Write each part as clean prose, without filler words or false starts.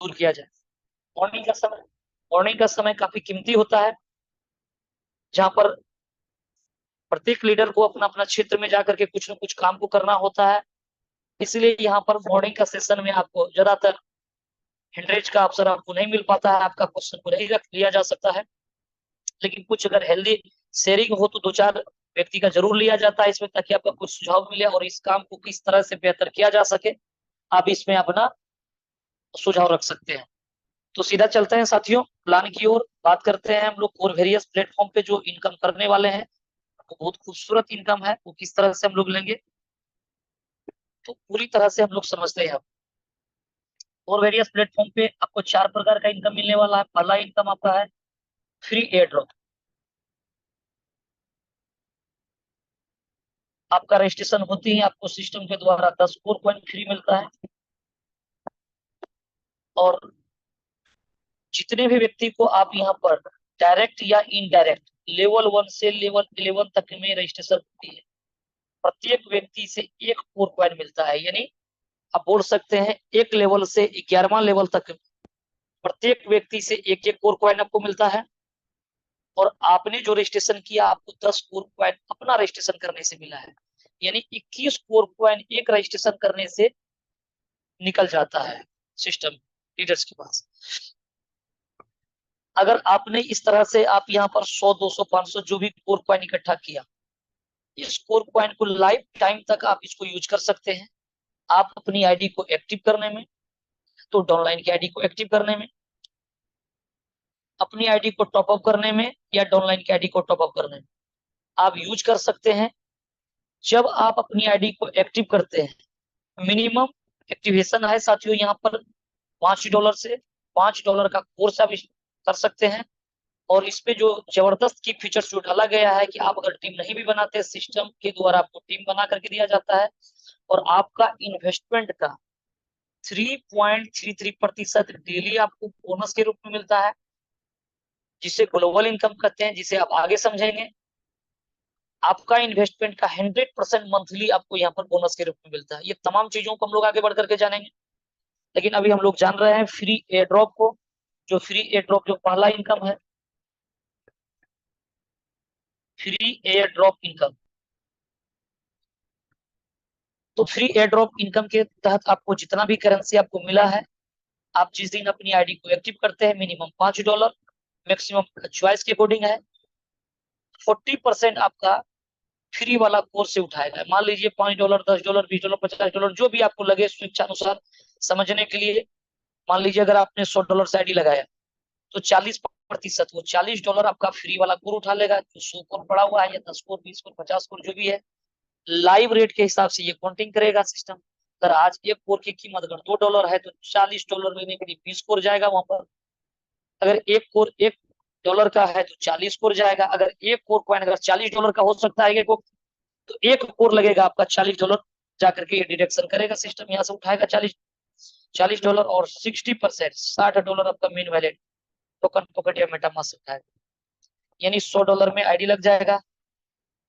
दूर किया जाए। मॉर्निंग का समय काफी कीमती होता है, जहां पर प्रत्येक लीडर को अपना अपना क्षेत्र में जाकर के कुछ न कुछ काम को करना होता है। इसलिए यहाँ पर मॉर्निंग का सेशन में आपको ज्यादातर हिंड्रेज का अवसर आपको नहीं मिल पाता है, आपका क्वेश्चन को नहीं रख लिया जा सकता है। लेकिन कुछ अगर हेल्दी शेयरिंग हो तो 2-4 व्यक्ति का जरूर लिया जाता है इसमें, ताकि आपका कुछ सुझाव मिले और इस काम को किस तरह से बेहतर किया जा सके, आप इसमें अपना सुझाव रख सकते हैं। तो सीधा चलते हैं साथियों प्लान की ओर, बात करते हैं हम लोग और वेरियस प्लेटफॉर्म पे जो इनकम करने वाले हैं। तो बहुत खूबसूरत इनकम है, वो किस तरह से हम लोग लेंगे तो पूरी तरह से हम लोग समझते हैं। और वेरियस प्लेटफॉर्म पे आपको 4 प्रकार का इनकम मिलने वाला है। पहला इनकम आपका है फ्री एयर ड्रॉप। आपका रजिस्ट्रेशन होती है, आपको सिस्टम के द्वारा 10 कोर कॉइन फ्री मिलता है। और जितने भी व्यक्ति को आप यहाँ पर डायरेक्ट या इनडायरेक्ट लेवल 1 से लेवल 11 तक में रजिस्ट्रेशन होती है, प्रत्येक व्यक्ति से 1 कोर कॉइन मिलता है। यानी आप बोल सकते हैं एक लेवल से 11वां लेवल तक प्रत्येक व्यक्ति से एक एक कोर कॉइन आपको मिलता है। और आपने जो रजिस्ट्रेशन किया, आपको 10 कोर कॉइन अपना रजिस्ट्रेशन करने से मिला है। यानी 21 कोर कॉइन एक रजिस्ट्रेशन करने से निकल जाता है सिस्टम लीडर्स के पास। अगर आपने इस तरह से आप यहाँ पर 100, 200, 500 जो भी कोर कॉइन इकट्ठा किया, इस कोर कॉइन को लाइफ टाइम तक आप इसको यूज कर सकते हैं। आप अपनी आईडी को एक्टिव करने में, तो डाउनलाइन की आईडी को एक्टिव करने में, अपनी आईडी को टॉपअप करने में, या डाउनलाइन की आईडी को टॉपअप करने में आप यूज कर सकते हैं। जब आप अपनी आईडी को एक्टिव करते हैं, मिनिमम एक्टिवेशन है साथियों यहाँ पर $5 से $5 का कोर्स आप कर सकते हैं। और इस पे जो जबरदस्त की फीचर्स जो डाला गया है कि आप अगर टीम नहीं भी बनाते, सिस्टम के द्वारा आपको टीम बना करके दिया जाता है और आपका इन्वेस्टमेंट का 3.33% डेली आपको बोनस के रूप में मिलता है, जिसे ग्लोबल इनकम कहते हैं, जिसे आप आगे समझेंगे। आपका इन्वेस्टमेंट का 100% मंथली आपको यहाँ पर बोनस के रूप में मिलता है। ये तमाम चीजों को हम लोग आगे बढ़ करके जानेंगे, लेकिन अभी हम लोग जान रहे हैं फ्री एयर ड्रॉप को। जो फ्री एयर ड्रॉप जो पहला इनकम है, फ्री एयर ड्रॉप इनकम। तो फ्री एयर ड्रॉप इनकम के तहत आपको जितना भी करेंसी आपको मिला है, आप जिस दिन अपनी आईडी को एक्टिव करते हैं, मिनिमम $5, मैक्सिमम चॉइस के अकॉर्डिंग है, 40% आपका फ्री वाला कोर्स से उठाएगा। मान लीजिए $5, $10, $20, $50 जो भी आपको लगे स्वेच्छानुसार समझने के लिए। मान लीजिए अगर आपने $100 से आईडी लगाया, तो 40%, वो $40 आपका फ्री वाला कोर उठा लेगा। जो 100 कोर पड़ा हुआ है, या 10 कोर, 20 कोर, 50 कोर जो भी है, लाइव रेट के हिसाब से ये काउंटिंग करेगा सिस्टम। अगर आज एक कोर की कीमत अगर $2 है, तो $40 लेने के लिए 20 कोर जाएगा वहां पर। अगर एक कोर $1 का है तो 40 कोर जाएगा। अगर एक कोर कॉइन अगर $40 का हो सकता है तो एक कोर लगेगा आपका $40 जाकर के ये डिडक्शन करेगा सिस्टम, यहाँ से उठाएगा $40 और 60% $60 आपका मेन वैलेट टोकन पॉकेट या मेटामास्क उठाएगा। यानी $100 में आईडी लग जाएगा।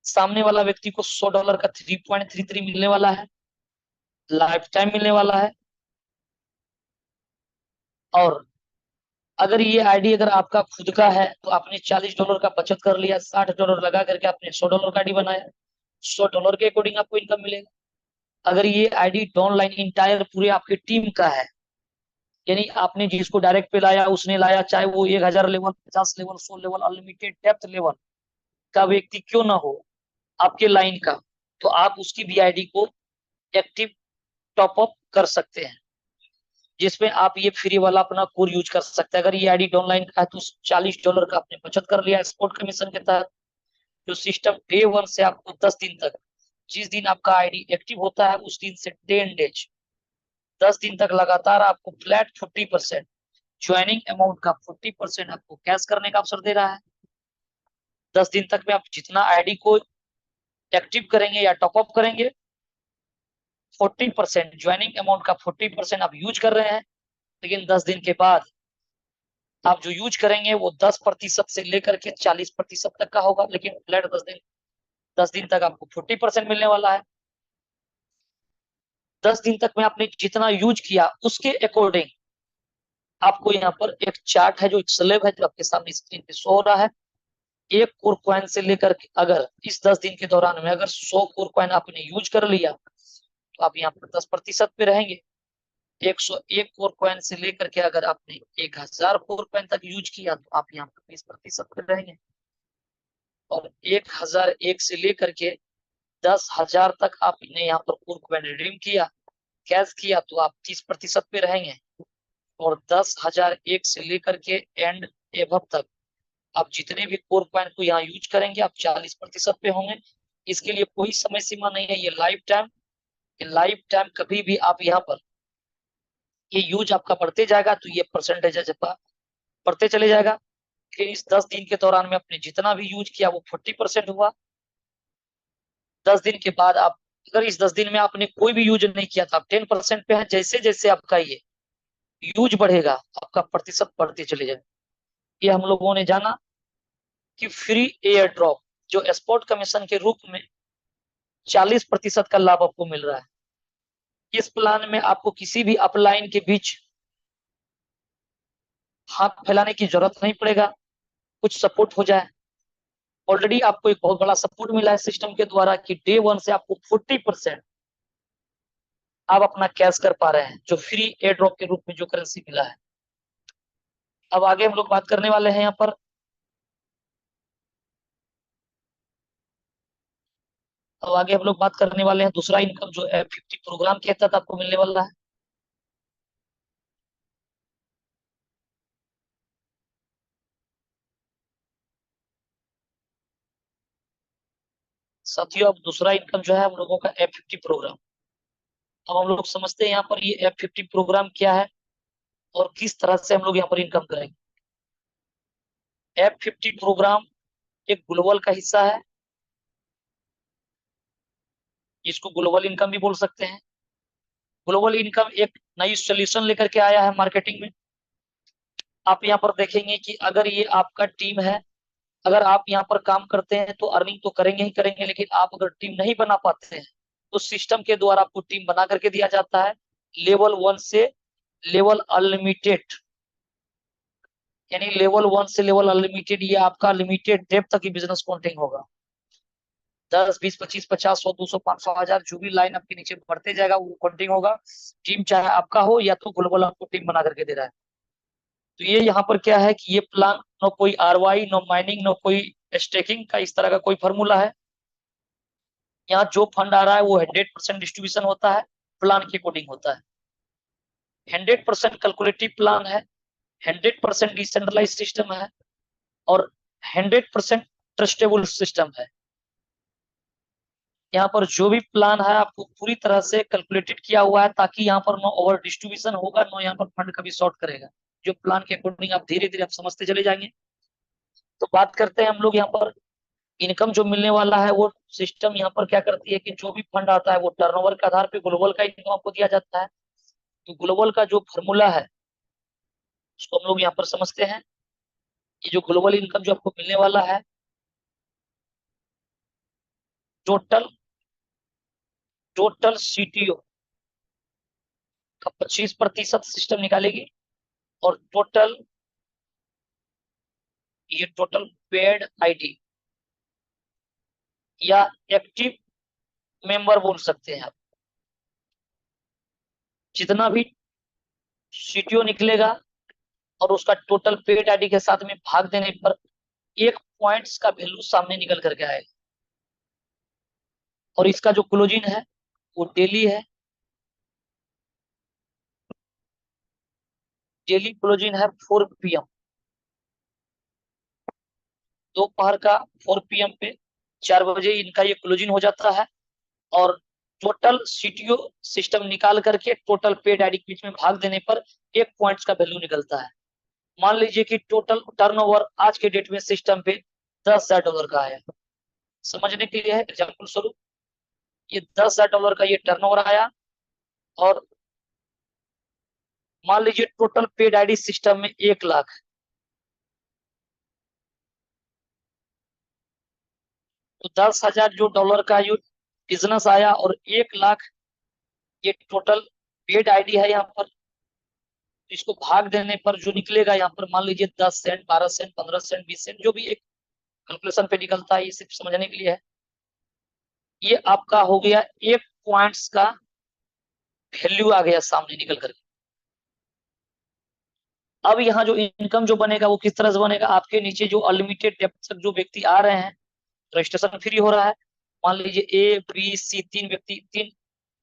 सामने वाला व्यक्ति को $100 का 3.33 मिलने वाला है, लाइफ टाइम मिलने वाला है। और अगर ये आईडी अगर आपका खुद का है, तो आपने $40 का बचत कर लिया, $60 लगा करके आपने $100 का आईडी बनाया, $100 के अकॉर्डिंग आपको इनकम मिलेगा। अगर ये आईडी ऑनलाइन इंटायर पूरे आपकी टीम का है, यानी आपने जिसको डायरेक्ट पे लाया उसने लाया, चाहे वो 1000 level, 50 level, 100 level, unlimited depth level का व्यक्ति क्यों ना हो आपके लाइन का, तो आप उसकी भी आईडी को एक्टिव टॉपअप कर सकते हैं, जिसमें आप ये फ्री वाला अपना कोर यूज कर सकते हैं। अगर ये आईडी ऑनलाइन का है तो $40 का आपने बचत कर लिया स्पोर्ट कमीशन के तहत। जो सिस्टम डे 1 से आपको 10 दिन तक, जिस दिन आपका आईडी एक्टिव होता है उस दिन से 10 डेज 10 दिन तक लगातार आपको फ्लैट 40% ज्वाइनिंग अमाउंट का 40% आपको कैश करने का अवसर दे रहा है। 10 दिन तक में आप जितना आईडी को एक्टिव करेंगे या टॉपअप करेंगे, 40% ज्वाइनिंग अमाउंट का 40% आप यूज कर रहे हैं। लेकिन 10 दिन के बाद आप जो यूज करेंगे वो 10% से लेकर के 40% तक का होगा, लेकिन फ्लैट 10 दिन तक आपको 40% मिलने वाला है। 10 दिन तक में आपने जितना यूज किया उसके अकॉर्डिंग आपको यहाँ पर एक चार्ट है, जो एक स्लैब है, जो आपके सामने स्क्रीन पे शो हो रहा है। एक कोर कॉइन से लेकर के अगर इस 10 दिन के दौरान में अगर 100 कोर कॉइन आपने यूज कर लिया तो आप यहाँ पर 10% पे रहेंगे। 101 कोर कॉइन से लेकर के अगर आपने 1000 कोर कॉइन तक यूज किया तो आप यहाँ पर 20% पे रहेंगे। और 1001 से लेकर के 10,000 तक आपने यहाँ पर कोर कॉइन रिडीम किया, कैश किया, तो आप 30% पे रहेंगे। और 10,001 से लेकर के एंड एबव तक आप जितने भी कोर कॉइन को यहाँ यूज करेंगे आप 40% पे होंगे। इसके लिए कोई समय सीमा नहीं है, ये लाइफ टाइम कभी भी आप यहाँ पर ये यूज आपका बढ़ते जाएगा तो ये परसेंटेज बढ़ते चले जाएगा। फिर इस 10 दिन के दौरान में आपने जितना भी यूज किया वो 40% हुआ। 10 दिन के बाद आप अगर इस 10 दिन में आपने कोई भी यूज नहीं किया तो आप 10% पे है। जैसे जैसे आपका ये यूज बढ़ेगा आपका प्रतिशत बढ़ते चले जाएगा। ये हम लोगों ने जाना कि फ्री एयर ड्रॉप जो स्पॉट कमीशन के रूप में 40% का लाभ आपको मिल रहा है। इस प्लान में आपको किसी भी अपलाइन के बीच हाथ फैलाने की जरूरत नहीं पड़ेगा, कुछ सपोर्ट हो जाए। ऑलरेडी आपको एक बहुत बड़ा सपोर्ट मिला है सिस्टम के द्वारा कि डे 1 से आपको 40% आप अपना कैश कर पा रहे हैं, जो फ्री एयर ड्रॉप के रूप में जो करेंसी मिला है। अब आगे हम लोग बात करने वाले हैं यहाँ पर अब आगे हम लोग बात करने वाले हैं दूसरा इनकम जो F50 प्रोग्राम के तहत आपको मिलने वाला है। साथियों, अब दूसरा इनकम जो है हम लोगों का F50 प्रोग्राम। अब हम लोग समझते हैं यहाँ पर ये F50 प्रोग्राम क्या है और किस तरह से हम लोग यहाँ पर इनकम करेंगे। F50 प्रोग्राम एक ग्लोबल का हिस्सा है, इसको ग्लोबल इनकम भी बोल सकते हैं। ग्लोबल इनकम एक नई सोल्यूशन लेकर के आया है मार्केटिंग में। आप यहाँ पर देखेंगे कि अगर ये आपका टीम है, अगर आप यहाँ पर काम करते हैं तो अर्निंग तो करेंगे ही करेंगे, लेकिन आप अगर टीम नहीं बना पाते हैं तो सिस्टम के द्वारा आपको टीम बना करके दिया जाता है लेवल 1 से लेवल अनलिमिटेड। यानी लेवल 1 से लेवल अनलिमिटेड ये आपका लिमिटेड डेप तक ही बिजनेस काउंटिंग होगा। 10, 20, 25, 50, 100, 200, 500, 1000 जो भी लाइन आपके नीचे बढ़ते जाएगा वो काउंटिंग होगा। टीम चाहे आपका हो या तो ग्लोबल आपको टीम बना करके दे रहा है। तो ये यहाँ पर क्या है कि ये प्लान नो कोई आरवाई, नो माइनिंग, नो कोई स्टेकिंग का इस तरह का कोई फॉर्मूला है। यहाँ जो फंड आ रहा है वो 100% डिस्ट्रीब्यूशन होता है, प्लान के अकॉर्डिंग होता है। 100% कैलकुलेटिव प्लान है, 100% डिसेंट्रलाइज सिस्टम है और 100% ट्रस्टेबल सिस्टम है। यहाँ पर जो भी प्लान है आपको पूरी तरह से कैलकुलेटेड किया हुआ है ताकि यहाँ पर नो ओवर डिस्ट्रीब्यूशन होगा, नो यहाँ पर फंड कभी शॉर्ट करेगा। जो प्लान के अकॉर्डिंग आप धीरे धीरे आप समझते चले जाएंगे। तो बात करते हैं हम लोग यहाँ पर इनकम जो मिलने वाला है वो सिस्टम यहाँ पर क्या करती है कि जो भी फंड आता है वो टर्नओवर के आधार पे ग्लोबल का इनकम आपको दिया जाता है। तो ग्लोबल का जो फॉर्मूला है उसको हम लोग यहाँ पर समझते हैं। ये जो ग्लोबल इनकम जो आपको मिलने वाला है, टोटल टोटल सीटीओ का 25% सिस्टम निकालेगी और टोटल पेड आईडी या एक्टिव मेंबर बोल सकते हैं आप, जितना भी सीटीओ निकलेगा और उसका टोटल पेड आईडी के साथ में भाग देने पर एक पॉइंट्स का वैल्यू सामने निकल करके आएगा। और इसका जो क्लोजिंग है वो डेली है, डेली क्लोजिंग है 4 PM, दोपहर का 4 PM पे 4 बजे इनका ये क्लोजिंग हो जाता है। और टोटल सीटीओ सिस्टम निकाल करके टोटल पेड आईडी के बीच में भाग देने पर एक पॉइंट्स का वैल्यू निकलता है। मान लीजिए कि टोटल टर्नओवर आज के डेट में सिस्टम पे $10,000 का आया। समझने के लिए है एग्जाम्पल स्वरूप, ये $10,000 का ये टर्नओवर आया और मान लीजिए टोटल पेड आईडी सिस्टम में 1 लाख, तो $10,000 जो डॉलर का ये बिजनेस आया और 1 लाख ये टोटल पेड आईडी है यहाँ पर। तो इसको भाग देने पर जो निकलेगा यहाँ पर मान लीजिए 10 सेंट, 12 सेंट, 15 सेंट, 20 सेंट, जो भी एक कैलकुलेशन पे निकलता है, ये सिर्फ समझने के लिए है। ये आपका हो गया एक पॉइंट्स का वैल्यू आ गया सामने निकल कर। अब यहाँ जो इनकम जो बनेगा वो किस तरह से बनेगा, आपके नीचे जो अनलिमिटेड डेप्थ तक जो व्यक्ति आ रहे हैं, रजिस्ट्रेशन फ्री हो रहा है। मान लीजिए ए बी सी तीन व्यक्ति, तीन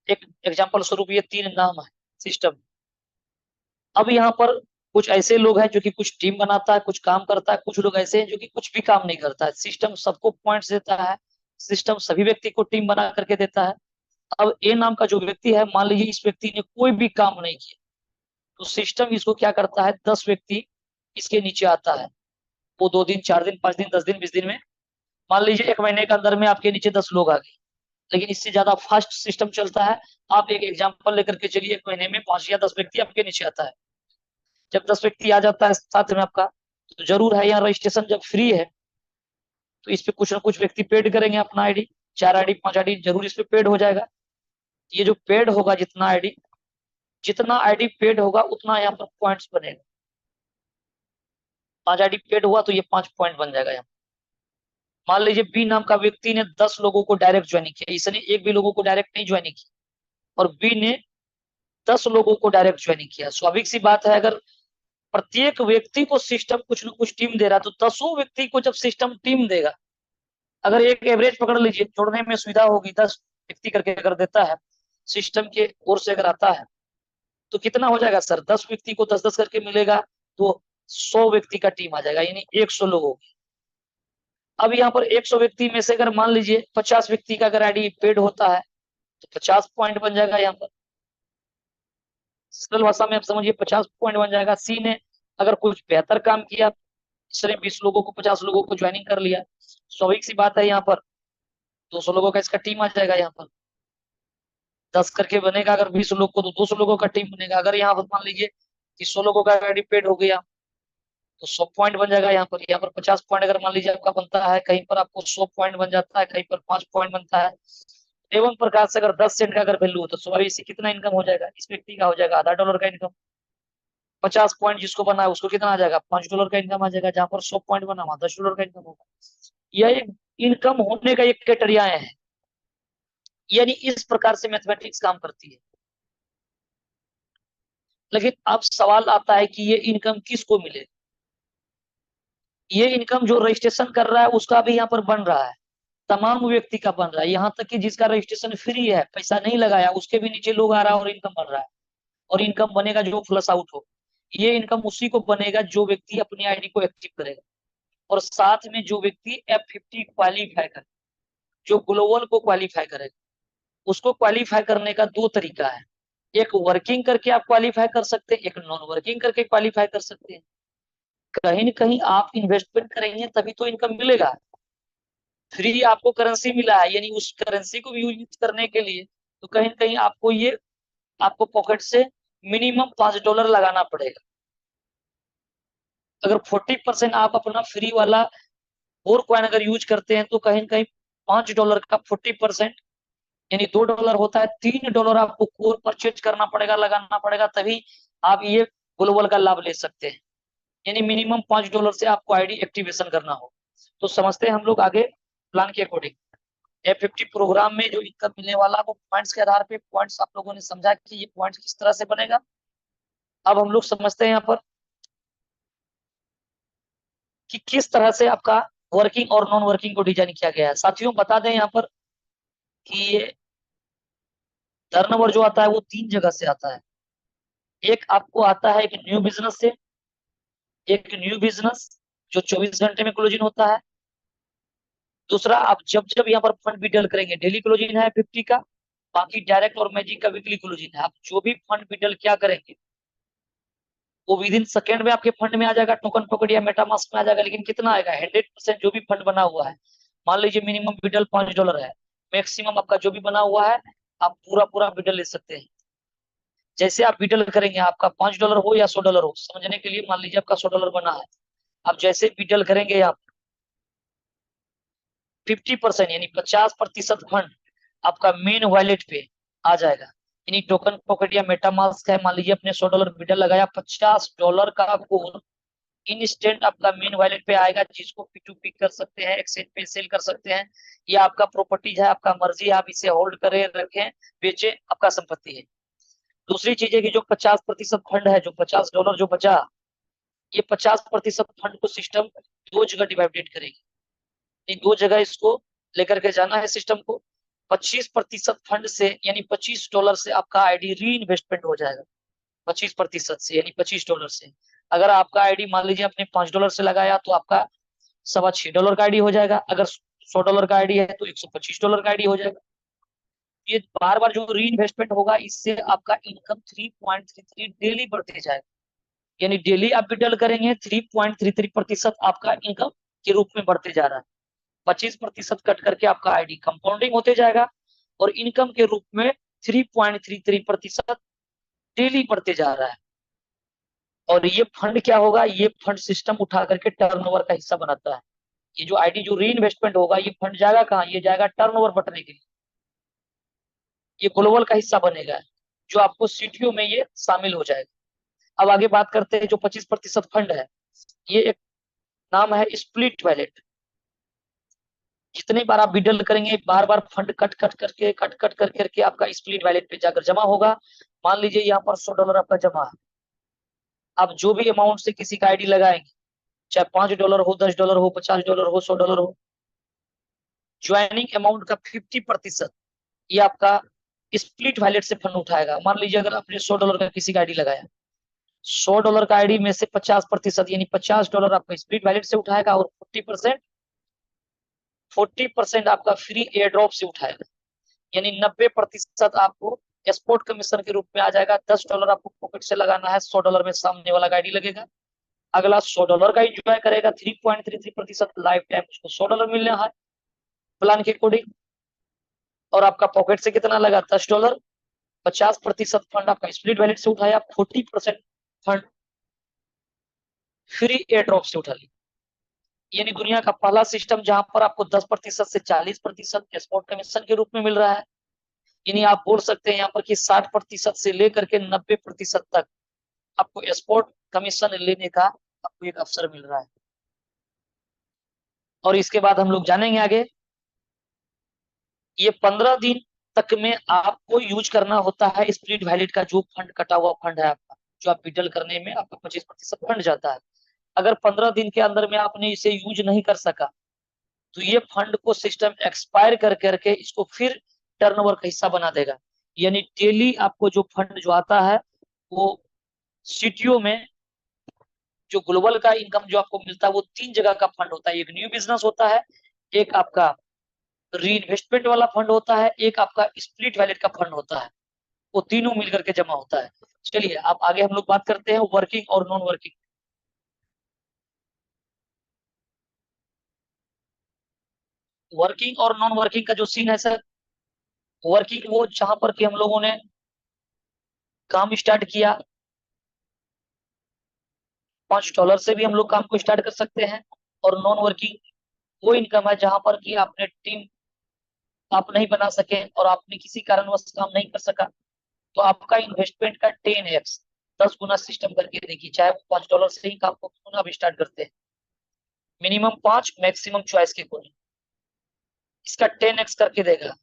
एक एग्जांपल स्वरूप ये तीन नाम है सिस्टम। अब यहाँ पर कुछ ऐसे लोग हैं जो कि कुछ टीम बनाता है, कुछ काम करता है, कुछ लोग ऐसे हैं जो कि कुछ भी काम नहीं करता है। सिस्टम सबको पॉइंट्स देता है, सिस्टम सभी व्यक्ति को टीम बना करके देता है। अब ए नाम का जो व्यक्ति है, मान लीजिए इस व्यक्ति ने कोई भी काम नहीं किया, तो सिस्टम इसको क्या करता है, 10 व्यक्ति इसके नीचे आता है। वो 2 दिन, 4 दिन, 5 दिन, 10 दिन, 20 दिन में, मान लीजिए 1 महीने के अंदर में आपके नीचे 10 लोग आ गए। लेकिन इससे ज्यादा फास्ट सिस्टम चलता है। आप एक एग्जांपल लेकर के चलिए, 1 महीने में 5 या 10 व्यक्ति आपके नीचे आता है। जब 10 व्यक्ति आ जाता है साथ में आपका, तो जरूर है यहाँ रजिस्ट्रेशन जब फ्री है तो इस पे कुछ ना कुछ व्यक्ति पेड करेंगे अपना आईडी, 4 आईडी 5 आईडी जरूर इस पे पेड हो जाएगा। ये जो पेड होगा, जितना आईडी पेड होगा उतना यहाँ पर पॉइंट्स बनेगा। 5 आईडी पेड हुआ तो ये 5 पॉइंट बन जाएगा यहाँ। मान लीजिए बी नाम का व्यक्ति ने 10 लोगों को डायरेक्ट ज्वाइनिंग किया, इसने एक भी लोगों को डायरेक्ट नहीं ज्वाइनिंग की, और बी ने 10 लोगों को डायरेक्ट ज्वाइनिंग किया। स्वाभाविक सी बात है, अगर प्रत्येक व्यक्ति को सिस्टम कुछ न कुछ टीम दे रहा है, तो 10 व्यक्ति को जब सिस्टम टीम देगा, अगर एक एवरेज पकड़ लीजिए, जोड़ने में सुविधा होगी, 10 व्यक्ति करके अगर देता है सिस्टम के ओर से अगर आता है, तो कितना हो जाएगा सर, 10 व्यक्ति को 10-10 करके मिलेगा, तो 100 व्यक्ति का टीम आ जाएगा, यानी 100 लोग होगी। अब यहाँ पर 100 व्यक्ति में से अगर मान लीजिए 50 व्यक्ति का अगर आईडी पेड होता है, तो 50 पॉइंट बन जाएगा यहाँ पर। सरल भाषा में आप समझिए 50 पॉइंट बन जाएगा। सी ने अगर कुछ बेहतर काम किया, इसने 20 लोगों को 50 लोगों को ज्वाइनिंग कर लिया, स्वाभाविक सी बात है यहाँ पर 200 लोगों का इसका टीम आ जाएगा। यहाँ पर 10 करके बनेगा, अगर 20 लोग को तो 200 लोगों का टीम बनेगा। अगर यहाँ पर मान लीजिए कि 100 लोगों का आईडी पेड हो गया, तो 100 पॉइंट बन जाएगा। यहाँ पर 50 पॉइंट अगर मान लीजिए आपका बनता है, कहीं पर आपको 100 पॉइंट बन जाता है, कहीं पर 5 पॉइंट बनता है। एवं प्रकार से अगर 10 सेंट का अगर वैल्यू हो, तो स्वाभाविक से कितना इनकम हो जाएगा, इस व्यक्ति का हो जाएगा $आधा का इनकम। 50 पॉइंट जिसको बना है उसको कितना आ जाएगा, $5 का इनकम आ जाएगा। जहां पर 100 पॉइंट बना हुआ, $10 का इनकम होगा। यह एक इनकम होने का एक क्राइटेरिया है, यानी इस प्रकार से मैथमेटिक्स काम करती है। लेकिन अब सवाल आता है कि ये इनकम किसको मिले। ये इनकम जो रजिस्ट्रेशन कर रहा है उसका भी यहाँ पर बन रहा है, तमाम व्यक्ति का बन रहा है, यहाँ तक कि जिसका रजिस्ट्रेशन फ्री है, पैसा नहीं लगाया, उसके भी नीचे लोग आ रहा है और इनकम बन रहा है। और इनकम बनेगा जो फ्लश आउट हो। ये इनकम उसी को बनेगा जो व्यक्ति अपनी आईडी को एक्टिव करेगा, और साथ में जो व्यक्ति F50 क्वालिफाई करे, जो ग्लोबल को क्वालिफाई करेगा। उसको क्वालिफाई करने का 2 तरीका है, एक वर्किंग करके आप क्वालिफाई कर सकते हैं, एक नॉन वर्किंग करके क्वालिफाई कर सकते हैं। कहीं न कहीं आप इन्वेस्टमेंट करेंगे तभी तो इनकम मिलेगा। फ्री आपको करेंसी मिला है, यानी उस करेंसी को भी यूज करने के लिए तो कहीं न कहीं आपको पॉकेट से मिनिमम $5 लगाना पड़ेगा। अगर 40% आप अपना फ्री वाला और कॉइन अगर यूज करते हैं, तो कहीं न कहीं $5 का 40% यानी $2 होता है, $3 आपको कोर परचेज करना पड़ेगा, लगाना पड़ेगा, तभी आप ये ग्लोबल का लाभ ले सकते हैं। यानी मिनिमम $5 से आपको आईडी एक्टिवेशन करना हो। तो समझते हैं हम लोग आगे प्लान के अकॉर्डिंग। F50 प्रोग्राम में जो इनकम मिलने वाला वो पॉइंट्स के आधार पे, पॉइंट्स आप लोगों ने समझा कि ये पॉइंट्स किस तरह से बनेगा। अब हम लोग समझते हैं यहाँ पर कि किस तरह से आपका वर्किंग और नॉन वर्किंग को डिजाइन किया गया है। साथियों बता दें यहाँ पर कि ये टर्नओवर जो आता है वो 3 जगह से आता है। एक आपको आता है एक न्यू बिजनेस से, एक न्यू बिजनेस जो 24 घंटे में क्लोजिंग होता है। दूसरा, आप जब जब यहाँ पर फंड विड्रॉल करेंगे, डेली क्लोजिंग है 50 का, बाकी डायरेक्ट और मैजिक का वीकली क्लोजिंग है। आप जो भी फंड विड्रॉल क्या करेंगे वो विद इन सेकेंड में आपके फंड में आ जाएगा, टोकन पॉकेट या मेटामास्क में आ जाएगा। लेकिन कितना आएगा, 100% जो भी फंड बना हुआ है। मान लीजिए मिनिमम विड्रॉल $5 है, मैक्सिमम आपका जो भी बना हुआ है आप पूरा पूरा विड्रॉल ले सकते हैं। जैसे आप विड्रॉल करेंगे, आपका $5 हो या $100 हो, समझने के लिए मान लीजिए आपका $100 बना है, आप जैसे विड्रॉल करेंगे आप 50% यानी 50% फंड आपका मेन वॉलेट पे आ जाएगा। यानी टोकन पॉकेट या मेटामास्क है, मान लीजिए अपने $100 बिडर लगाया, $50 का कोड इंस्टेंट आपका मेन वॉलेट पे आएगा, जिसको P2P कर सकते हैं, एक्सचेंज पे सेल कर सकते हैं। ये आपका प्रॉपर्टीज है, आपका मर्जी है, आप इसे होल्ड करें, रखें, बेचे, आपका संपत्ति है। दूसरी चीज है कि जो 50% फंड है, जो $50 जो बचा, ये 50% फंड को सिस्टम दो जगह डिवाइडेड करेगी। दो जगह इसको लेकर के जाना है सिस्टम को। 25% फंड से यानी $25 से आपका आईडी री इन्वेस्टमेंट हो जाएगा। 25% से यानी $25 से। अगर आपका आईडी मान लीजिए आपने $5 से लगाया तो आपका $6.25 का आईडी हो जाएगा। अगर $100 का आईडी है तो $125 का आईडी हो जाएगा। ये बार बार जो री इन्वेस्टमेंट होगा, इससे आपका इनकम 3.33 डेली बढ़ते जाएगा। यानी डेली आप विड्रॉल करेंगे, 3.33% आपका इनकम के रूप में बढ़ते जा रहा है। 25% कट करके आपका आईडी कंपाउंडिंग होते जाएगा और इनकम के रूप में 3.33% डेली बढ़ते जा रहा है। और ये फंड क्या होगा, ये फंड सिस्टम उठा करके टर्नओवर का हिस्सा बनाता है। ये जो आईडी जो री इन्वेस्टमेंट होगा, ये फंड जाएगा कहाँ, ये जाएगा टर्नओवर बटने के लिए। ये ग्लोबल का हिस्सा बनेगा, जो आपको सीटीओ में ये शामिल हो जाएगा। अब आगे बात करते हैं जो 25% फंड है, ये एक नाम है स्प्लिट वैलेट। जितनी बार आप विड्रॉल करेंगे, बार बार फंड कट करके आपका स्प्लिट वैलेट पे जाकर जमा होगा। मान लीजिए यहाँ पर $100 आपका जमा है। आप जो भी अमाउंट से किसी का आईडी लगाएंगे, चाहे $5 हो, $10 हो, $50 हो, $100 हो, ज्वाइनिंग अमाउंट का 50% ये आपका स्प्लिट वैलेट से फंड उठाएगा। मान लीजिए अगर आपने $100 का किसी का आईडी लगाया, $100 का आईडी में से 50% यानी $50 आपका स्प्लिट वैलेट से उठाएगा और 40% आपका फ्री एयर ड्रॉप से उठाएगा। यानी 90% आपको एक्सपोर्ट कमीशन के रूप में आ जाएगा। $10 आपको पॉकेट से लगाना है, $100 में सामने वाला आईडी लगेगा। अगला $100 का इंजॉय करेगा, 3.33% लाइफ टाइम उसको $100 मिलना है प्लान के अकॉर्डिंग। और आपका पॉकेट से कितना लगा, $10। 50% फंड आपका स्प्लिट वैलेट से उठाया, 40% फंड फ्री एयर ड्रॉप से उठा लिया। यानी दुनिया का पहला सिस्टम जहां पर आपको 10% से 40% एक्सपोर्ट कमीशन के रूप में मिल रहा है। यानी आप बोल सकते हैं यहाँ पर कि 60% से लेकर के 90% तक आपको एक्सपोर्ट कमीशन लेने का आपको एक अवसर मिल रहा है। और इसके बाद हम लोग जानेंगे आगे, ये 15 दिन तक में आपको यूज करना होता है स्प्लिट वैलेट का, जो फंड कटा हुआ फंड है आपका, जो आप विड्रॉल करने में आपका 25% फंड जाता है। अगर 15 दिन के अंदर में आपने इसे यूज नहीं कर सका, तो ये फंड को सिस्टम एक्सपायर कर करके इसको फिर टर्नओवर का हिस्सा बना देगा। यानी डेली आपको जो फंड जो आता है, वो सीटीओ में जो ग्लोबल का इनकम जो आपको मिलता है, वो 3 जगह का फंड होता है। एक न्यू बिजनेस होता है, एक आपका री इन्वेस्टमेंट वाला फंड होता है, एक आपका स्प्लिट वैलेट का फंड होता है। वो तीनों मिलकर के जमा होता है। चलिए अब आगे हम लोग बात करते हैं वर्किंग और नॉन वर्किंग। वर्किंग और नॉन वर्किंग का जो सीन है सर, वर्किंग वो जहां पर कि हम लोगों ने काम स्टार्ट किया, $5 से भी हम लोग काम को स्टार्ट कर सकते हैं। और नॉन वर्किंग वो इनकम है जहां पर कि आपने टीम आप नहीं बना सके और आपने किसी कारणवश काम नहीं कर सका, तो आपका इन्वेस्टमेंट का 10x 10 गुना सिस्टम करके देखिए, चाहे वो $5 से ही काम को क्यों ना भी स्टार्ट करते हैं। मिनिमम 5, मैक्सिमम चॉइस के अकॉर्डिंग इसका 10x करके देगा।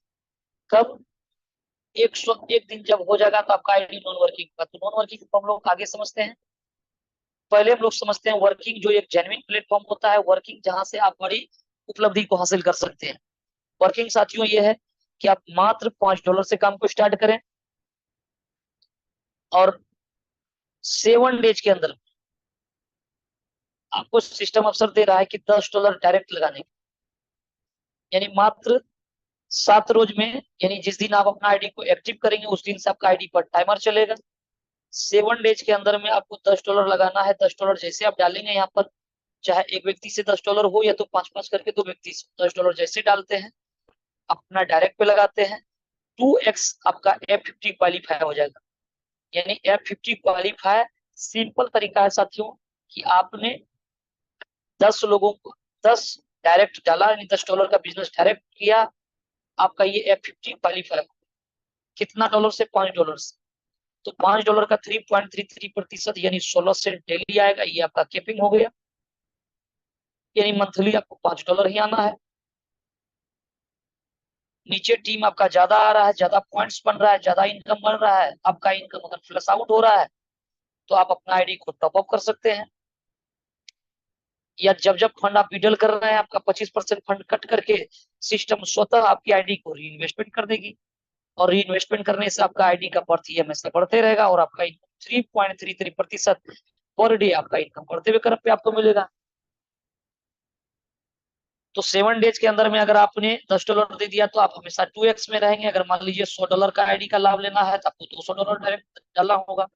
कब, 101 दिन जब हो जाएगा तो आपका आईडी नॉन वर्किंग का। तो नॉन वर्किंग को हम लोग आगे समझते हैं। पहले हम लोग समझते हैं वर्किंग, जो एक जेन्युइन प्लेटफॉर्म होता है। वर्किंग जहां से आप बड़ी उपलब्धि को हासिल कर सकते हैं। वर्किंग साथियों ये है कि आप मात्र $5 से काम को स्टार्ट करें और 7 डेज के अंदर आपको सिस्टम अवसर दे रहा है कि $10 डायरेक्ट लगाने के। यानी मात्र 7 रोज में, यानी जिस दिन आप अपना आईडी को एक्टिव करेंगे उस दिन से आपका आईडी पर टाइमर चलेगा। 7 डेज के अंदर में आपको $10 लगाना है। $10 जैसे आप डालेंगे यहाँ पर, चाहे एक व्यक्ति से $10 हो या तो 5-5 करके 2 व्यक्ति से $10 जैसे डालते हैं, अपना डायरेक्ट पे लगाते हैं, 2x आपका F50 क्वालिफाई हो जाएगा। यानी F50 क्वालिफाई सिंपल तरीका है साथियों कि आपने 10 लोगों को 10 डायरेक्ट डाला, यानी $10 का बिजनेस डायरेक्ट किया, आपका ये F50 क्वालिफाई। कितना डॉलर से? $5 से। तो $5 का 3.33% यानी 16 सेंट डेली आएगा, ये आपका केपिंग हो गया। यानी मंथली आपको $5 ही आना है। नीचे टीम आपका ज्यादा आ रहा है, ज्यादा पॉइंट्स बन रहा है, ज्यादा इनकम बन रहा है, आपका इनकम अगर फ्लश आउट हो रहा है तो आप अपना आईडी को टॉप अप कर सकते हैं। या जब जब फंड आप विड्रॉल कर रहे हैं, आपका 25% फंड कट करके सिस्टम स्वतः आपकी आईडी को री इन्वेस्टमेंट कर देगी, और री इन्वेस्टमेंट करने से आपका आईडी का बर्थ ही हमेशा बढ़ते रहेगा, और आपका 3.33% पर डे आपका इनकम बढ़ते हुए क्रम पे आपको मिलेगा। तो 7 डेज के अंदर में अगर आपने $10 दे दिया तो आप हमेशा 2x में रहेंगे। अगर मान लीजिए $100 का आईडी का लाभ लेना है तो आपको $200 डायरेक्ट डालना होगा।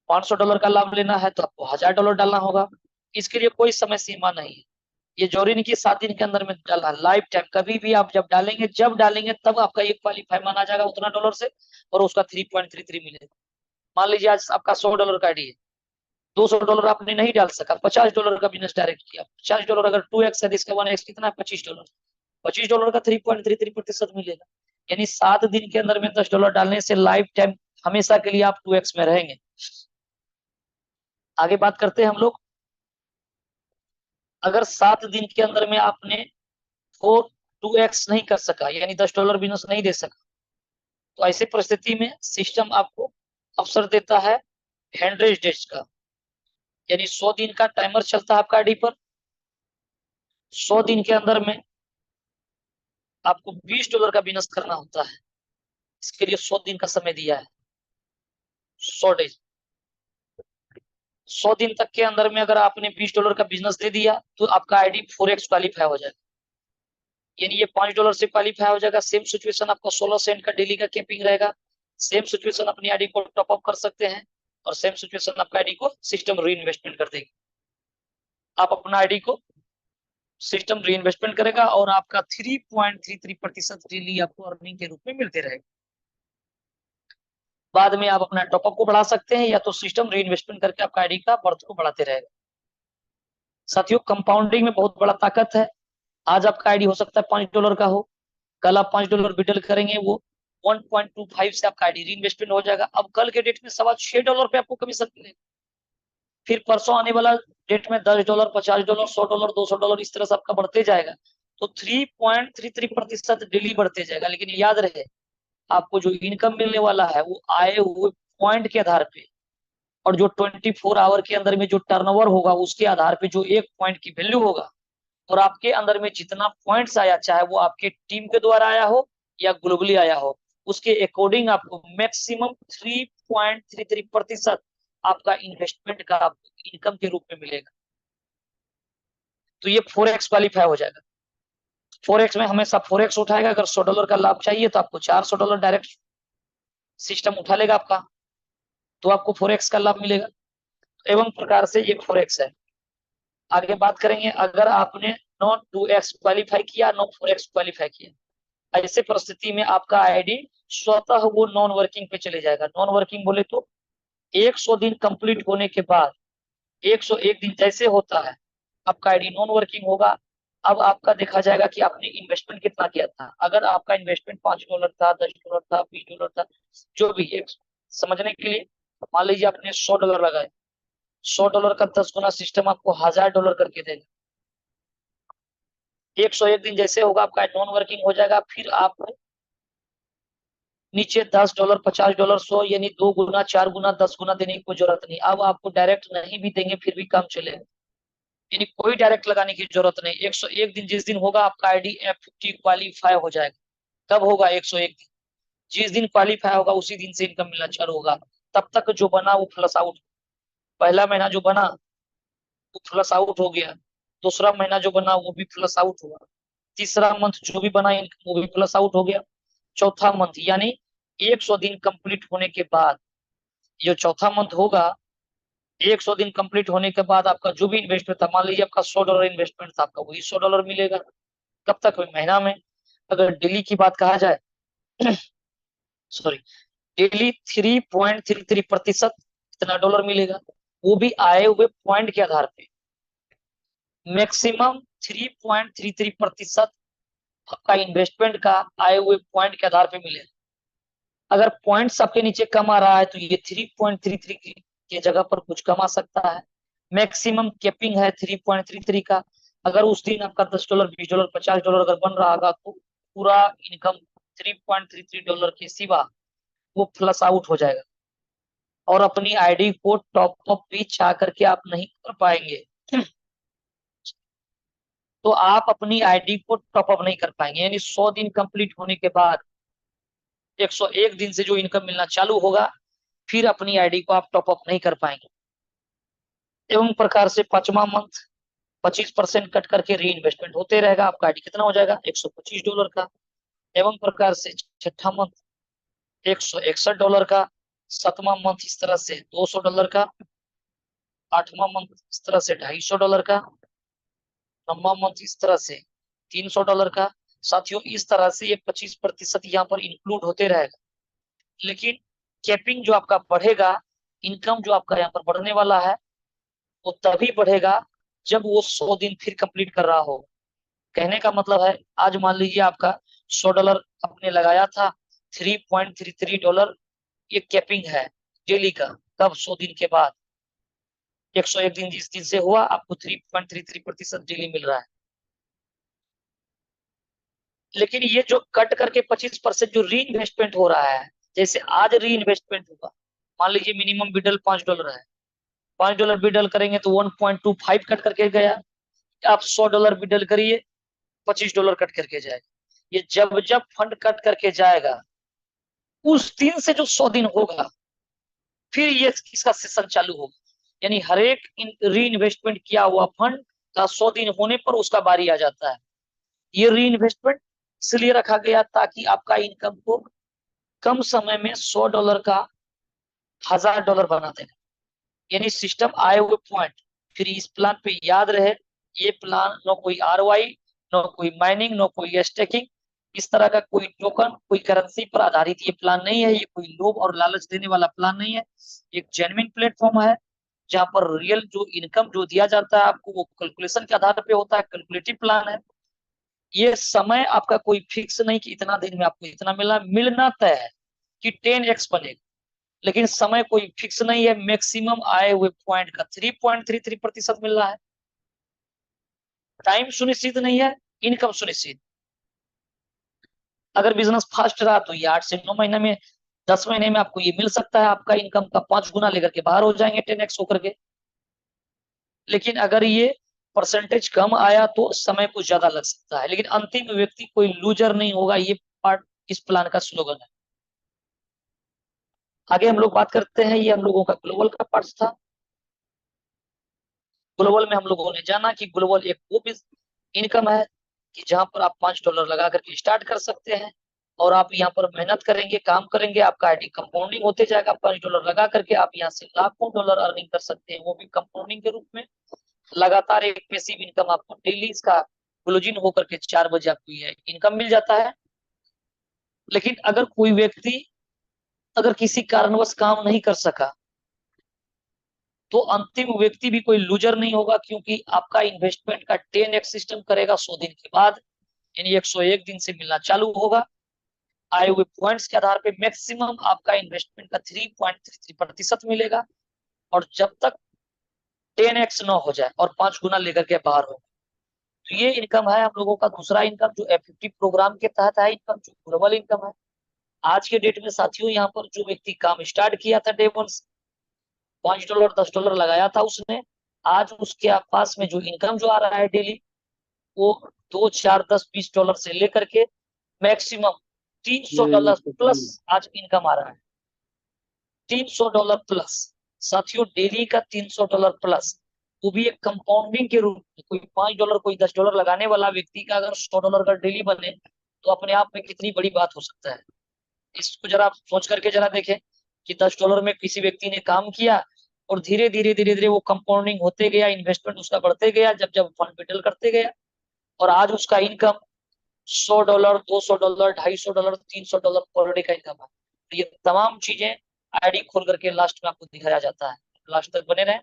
$500 का लाभ लेना है तो आपको $1000 डालना होगा। इसके लिए कोई समय सीमा नहीं है। ये जरूरी नहीं कि 7 दिन के अंदर में डालना, लाइफ टाइम कभी भी आप जब डालेंगे तब आपका ये क्वालिफाई माना जाएगा उतना डॉलर से, और उसका 3.33 मिलेगा। मान लीजिए आज आपका $100 का आईडी है, $200 आपने नहीं डाल सका, $50 का बिजनेस डायरेक्ट किया। $50 अगर 2x है, इसका 1x कितना है? $25। $25 का 3.33% मिलेगा। यानी 7 दिन के अंदर में $10 डालने से लाइफ टाइम हमेशा के लिए आप 2x में रहेंगे। आगे बात करते हैं हम लोग। अगर 7 दिन के अंदर में आपने 2x नहीं कर सका, यानी $10 बिजनेस नहीं दे सका, तो ऐसी परिस्थिति में सिस्टम आपको अवसर देता है 100 डेज का, यानी 100 दिन का टाइमर चलता है आपका आईडी पर। 100 दिन के अंदर में आपको $20 का बिजनेस करना होता है। इसके लिए 100 दिन का समय दिया है, 100 डेज। 100 दिन तक के अंदर में अगर आपने $20 का बिजनेस दे दिया तो आपका आईडी 4x क्वालिफाई हो जाएगा, यानी ये $5 से क्वालिफाई हो जाएगा। सेम सिचुएशन आपका 16 सेंट का डेली का कैपिंग रहेगा। सेम सिचुएशन अपनी आईडी को टॉप अप कर सकते हैं, और सेम सिचुएशन आपका आईडी को सिस्टम री इन्वेस्टमेंट कर देगी। आप अपना आईडी को सिस्टम री इन्वेस्टमेंट करेगा, और आपका 3.33% डेली आपको अर्निंग के रूप में मिलते रहेगा। बाद में आप अपना टॉपअप को बढ़ा सकते हैं, या तो सिस्टम री इन्वेस्टमेंट करके आपका आईडी का बर्थ को बढ़ाते रहेगा। साथियों, कंपाउंडिंग में बहुत बड़ा ताकत है। आज आपका आईडी हो सकता है $5 का हो, कल आप $5 विड्रॉल करेंगे, वो 1.25 से आपका आईडी री इन्वेस्टमेंट हो जाएगा। अब कल के डेट में $6 पे आपको कमीशन मिलेगा। फिर परसों आने वाला डेट में $10, $50, $100, $200 इस तरह से आपका बढ़ते जाएगा। तो 3.33% डेली बढ़ते जाएगा। लेकिन याद रहे, आपको जो इनकम मिलने वाला है वो आए हुए पॉइंट के आधार पे, और जो 24 आवर के अंदर में जो टर्नओवर होगा उसके आधार पे जो एक पॉइंट की वैल्यू होगा, और आपके अंदर में जितना पॉइंट्स आया, चाहे वो आपके टीम के द्वारा आया हो या ग्लोबली आया हो, उसके अकॉर्डिंग आपको मैक्सिमम 3.33% आपका इन्वेस्टमेंट का इनकम के रूप में मिलेगा। तो ये 4x क्वालिफाई हो जाएगा। 4x में हमेशा 4x उठाएगा। अगर $100 का लाभ चाहिए तो आपको $400 डायरेक्ट सिस्टम उठा लेगा आपका, तो आपको 4x का लाभ मिलेगा। एवं प्रकार से ये 4x है। आगे बात करेंगे, अगर आपने नॉन 2x क्वालिफाई किया, नॉन 4x क्वालिफाई किया, ऐसे परिस्थिति में आपका आईडी स्वतः वो नॉन वर्किंग पे चले जाएगा। नॉन वर्किंग बोले तो 100 दिन कंप्लीट होने के बाद 101 दिन जैसे होता है, आपका आईडी नॉन वर्किंग होगा। अब आपका देखा जाएगा कि आपने इन्वेस्टमेंट कितना किया था। अगर आपका इन्वेस्टमेंट $5 था, $10 था, $20 था, जो भी एक समझने के लिए, मान लीजिए आपने $100 लगाए, $100 का 10 गुना सिस्टम आपको $1000 करके देगा। 101 दिन जैसे होगा आपका नॉन वर्किंग हो जाएगा। फिर आप नीचे $10, $50, 100, यानी 2 गुना, 4 गुना, 10 गुना देने की कोई जरूरत नहीं। अब आपको डायरेक्ट नहीं भी देंगे फिर भी काम चलेगा, यानी कोई डायरेक्ट लगाने की जरूरत नहीं। 101 दिन जिस दिन होगा आपका आईडी F50 क्वालिफाई हो जाएगा। कब होगा? 101 दिन। जिस दिन क्वालिफाई होगा उसी दिन से इनकम मिलना चालू होगा। तब तक जो बना वो फ्लश आउट। पहला महीना जो बना वो फ्लश आउट हो गया, दूसरा महीना जो बना वो भी फ्लश आउट हुआ, तीसरा मंथ जो भी बना वो भी प्लस आउट हो गया, चौथा मंथ, यानी 100 दिन कंप्लीट होने के बाद, जो चौथा मंथ होगा, 100 दिन कंप्लीट होने के बाद आपका जो भी इन्वेस्टमेंट था, मान लीजिए आपका $100 इन्वेस्टमेंट था, आपका वही $100 मिलेगा। कब तक? महीना में। अगर डेली की बात कहा जाए सॉरी, डेली 3.33% कितना डॉलर मिलेगा, वो भी आए हुए पॉइंट के आधार पे। मैक्सिमम 3.33% आपका इन्वेस्टमेंट का आए हुए पॉइंट के आधार पे मिलेगा। अगर पॉइंट्स आपके नीचे कम आ रहा है तो ये 3.33 की जगह पर कुछ कम आ सकता है। मैक्सिमम कैपिंग है 3.33 का। अगर उस दिन आपका $10, $20, $50 अगर बन रहा होगा तो पूरा इनकम $3.33 के सिवा वो फ्लश आउट हो जाएगा और अपनी आईडी को टॉप अप भी चाह करके आप नहीं कर पाएंगे। तो आप अपनी आईडी को टॉप अप नहीं कर पाएंगे, यानी 100 दिन कंप्लीट होने के बाद 101 दिन से जो इनकम मिलना चालू होगा फिर अपनी आईडी को आप टॉप अप नहीं कर पाएंगे। एवं प्रकार से 5वां मंथ 25% कट करके री इन्वेस्टमेंट होते रहेगा। आपका आईडी कितना हो जाएगा $125 का। एवं प्रकार से 6ठा मंथ $161 का। 7वां मंथ इस तरह से $200 का। 8वां मंथ इस तरह से $250 का। 9वां मंथ इस तरह से $300 का। साथियों इस तरह से ये 25% यहाँ पर इंक्लूड होते रहेगा। लेकिन कैपिंग जो आपका बढ़ेगा, इनकम जो आपका यहाँ पर बढ़ने वाला है वो तभी बढ़ेगा जब वो 100 दिन फिर कंप्लीट कर रहा हो। कहने का मतलब है आज मान लीजिए आपका $100 आपने लगाया था, $3.33 ये कैपिंग है डेली का। कब? 100 दिन के बाद 101 दिन जिस दिन से हुआ आपको 3.33% डेली मिल रहा है। लेकिन ये जो कट करके 25% जो री इन्वेस्टमेंट हो रहा है, जैसे आज री इन्वेस्टमेंट होगा, मान लीजिए मिनिमम विड्रॉल $5 है, $5 विड्रॉल करेंगे तो 1.25 कट करके गया। आप $100 विड्रॉल करिए, $25 कट करके जाएगा। ये जब जब फंड कट करके जाएगा उस दिन से जो 100 दिन होगा फिर ये इसका सेशन चालू होगा। यानी हर एक री इन्वेस्टमेंट किया हुआ फंड का 100 दिन होने पर उसका बारी आ जाता है। ये री इन्वेस्टमेंट इसलिए रखा गया ताकि आपका इनकम को कम समय में $100 का $1000 बना देगा। यानी सिस्टम आए हुए पॉइंट फिर इस प्लान पे याद रहे, ये प्लान न कोई आरओआई, न कोई माइनिंग, न कोई स्टेकिंग, इस तरह का कोई टोकन, कोई करेंसी पर आधारित ये प्लान नहीं है। ये कोई लोभ और लालच देने वाला प्लान नहीं है। एक जेन्युइन प्लेटफॉर्म है जहां पर रियल जो इनकम जो दिया जाता है आपको वो कैलकुलेशन के आधार पे होता है, कैलकुलेटिव प्लान है। ये समय आपका कोई फिक्स नहीं कि इतना दिन में आपको इतना मिलना तय है कि 10x बनेगा, लेकिन समय कोई फिक्स नहीं है। मैक्सिमम आए हुए पॉइंट का 3.33% मिल रहा है। टाइम सुनिश्चित नहीं है, इनकम सुनिश्चित। अगर बिजनेस फास्ट रहा तो ये 8 से 9 महीने में, 10 महीने में आपको ये मिल सकता है। आपका इनकम का 5 गुना लेकर के बाहर हो जाएंगे 10x होकर के। लेकिन अगर ये परसेंटेज कम आया तो समय कुछ ज्यादा लग सकता है, लेकिन अंतिम व्यक्ति कोई लूजर नहीं होगा। ये पार्ट इस प्लान का स्लोगन है। आगे हम लोग बात करते हैं, ये हम लोगों का ग्लोबल का पार्ट था। ग्लोबल में हम लोगों ने जाना कि ग्लोबल एक वो इनकम है कि जहां पर आप $5 लगा करके स्टार्ट कर सकते हैं और आप यहाँ पर मेहनत करेंगे, काम करेंगे, आपका आईडी कंपाउंडिंग होते जाएगा। $5 लगा करके आप यहाँ से लाखों डॉलर अर्निंग कर सकते हैं, वो भी कंपाउंडिंग के रूप में। लगातार एक पैसिव इनकम आपको डेली इसका क्लोजिंग होकर के 4 बजे आपको ये इनकम मिल जाता है। लेकिन अगर कोई व्यक्ति अगर किसी कारणवश काम नहीं कर सका तो अंतिम व्यक्ति भी कोई लूजर नहीं होगा, क्योंकि आपका इन्वेस्टमेंट का 10x सिस्टम करेगा 100 दिन के बाद। यानी 101 दिन से मिलना चालू होगा। आए हुए पॉइंट्स के आधार पे मैक्सिमम आपका इन्वेस्टमेंट का 3.33% मिलेगा। और जब तक 10x न हो जाए और 5 गुना लेकर के बाहर हो, तो ये इनकम है हम लोगों का दूसरा इनकम जो F50 प्रोग्राम के तहत है, इनकम जो ग्लोबल इनकम है। आज के डेट में साथियों यहाँ पर जो व्यक्ति काम स्टार्ट किया था डे 1, $5 $10 लगाया था उसने, आज उसके पास में जो इनकम जो आ रहा है डेली वो 2 4 10 $20 से लेकर के मैक्सिमम $300 प्लस आज इनकम आ रहा है। $300 प्लस साथियों, डेली का $300 प्लस, वो भी एक कंपाउंडिंग के रूप में। कोई $5 कोई $10 लगाने वाला व्यक्ति का अगर $100 का डेली बने तो अपने आप में कितनी बड़ी बात हो सकता है। इसको जरा आप सोच करके जरा देखें कि $10 में किसी व्यक्ति ने काम किया और धीरे धीरे धीरे धीरे वो कंपाउंडिंग होते गया, इन्वेस्टमेंट उसका बढ़ते गया, जब जब फंड विड्रॉल करते गया और आज उसका इनकम $100 $200 $250 $300 पर डे का इनकम है। तो ये तमाम चीजें आईडी खोल करके लास्ट में आपको दिखाया जाता है। लास्ट तक बने रहे।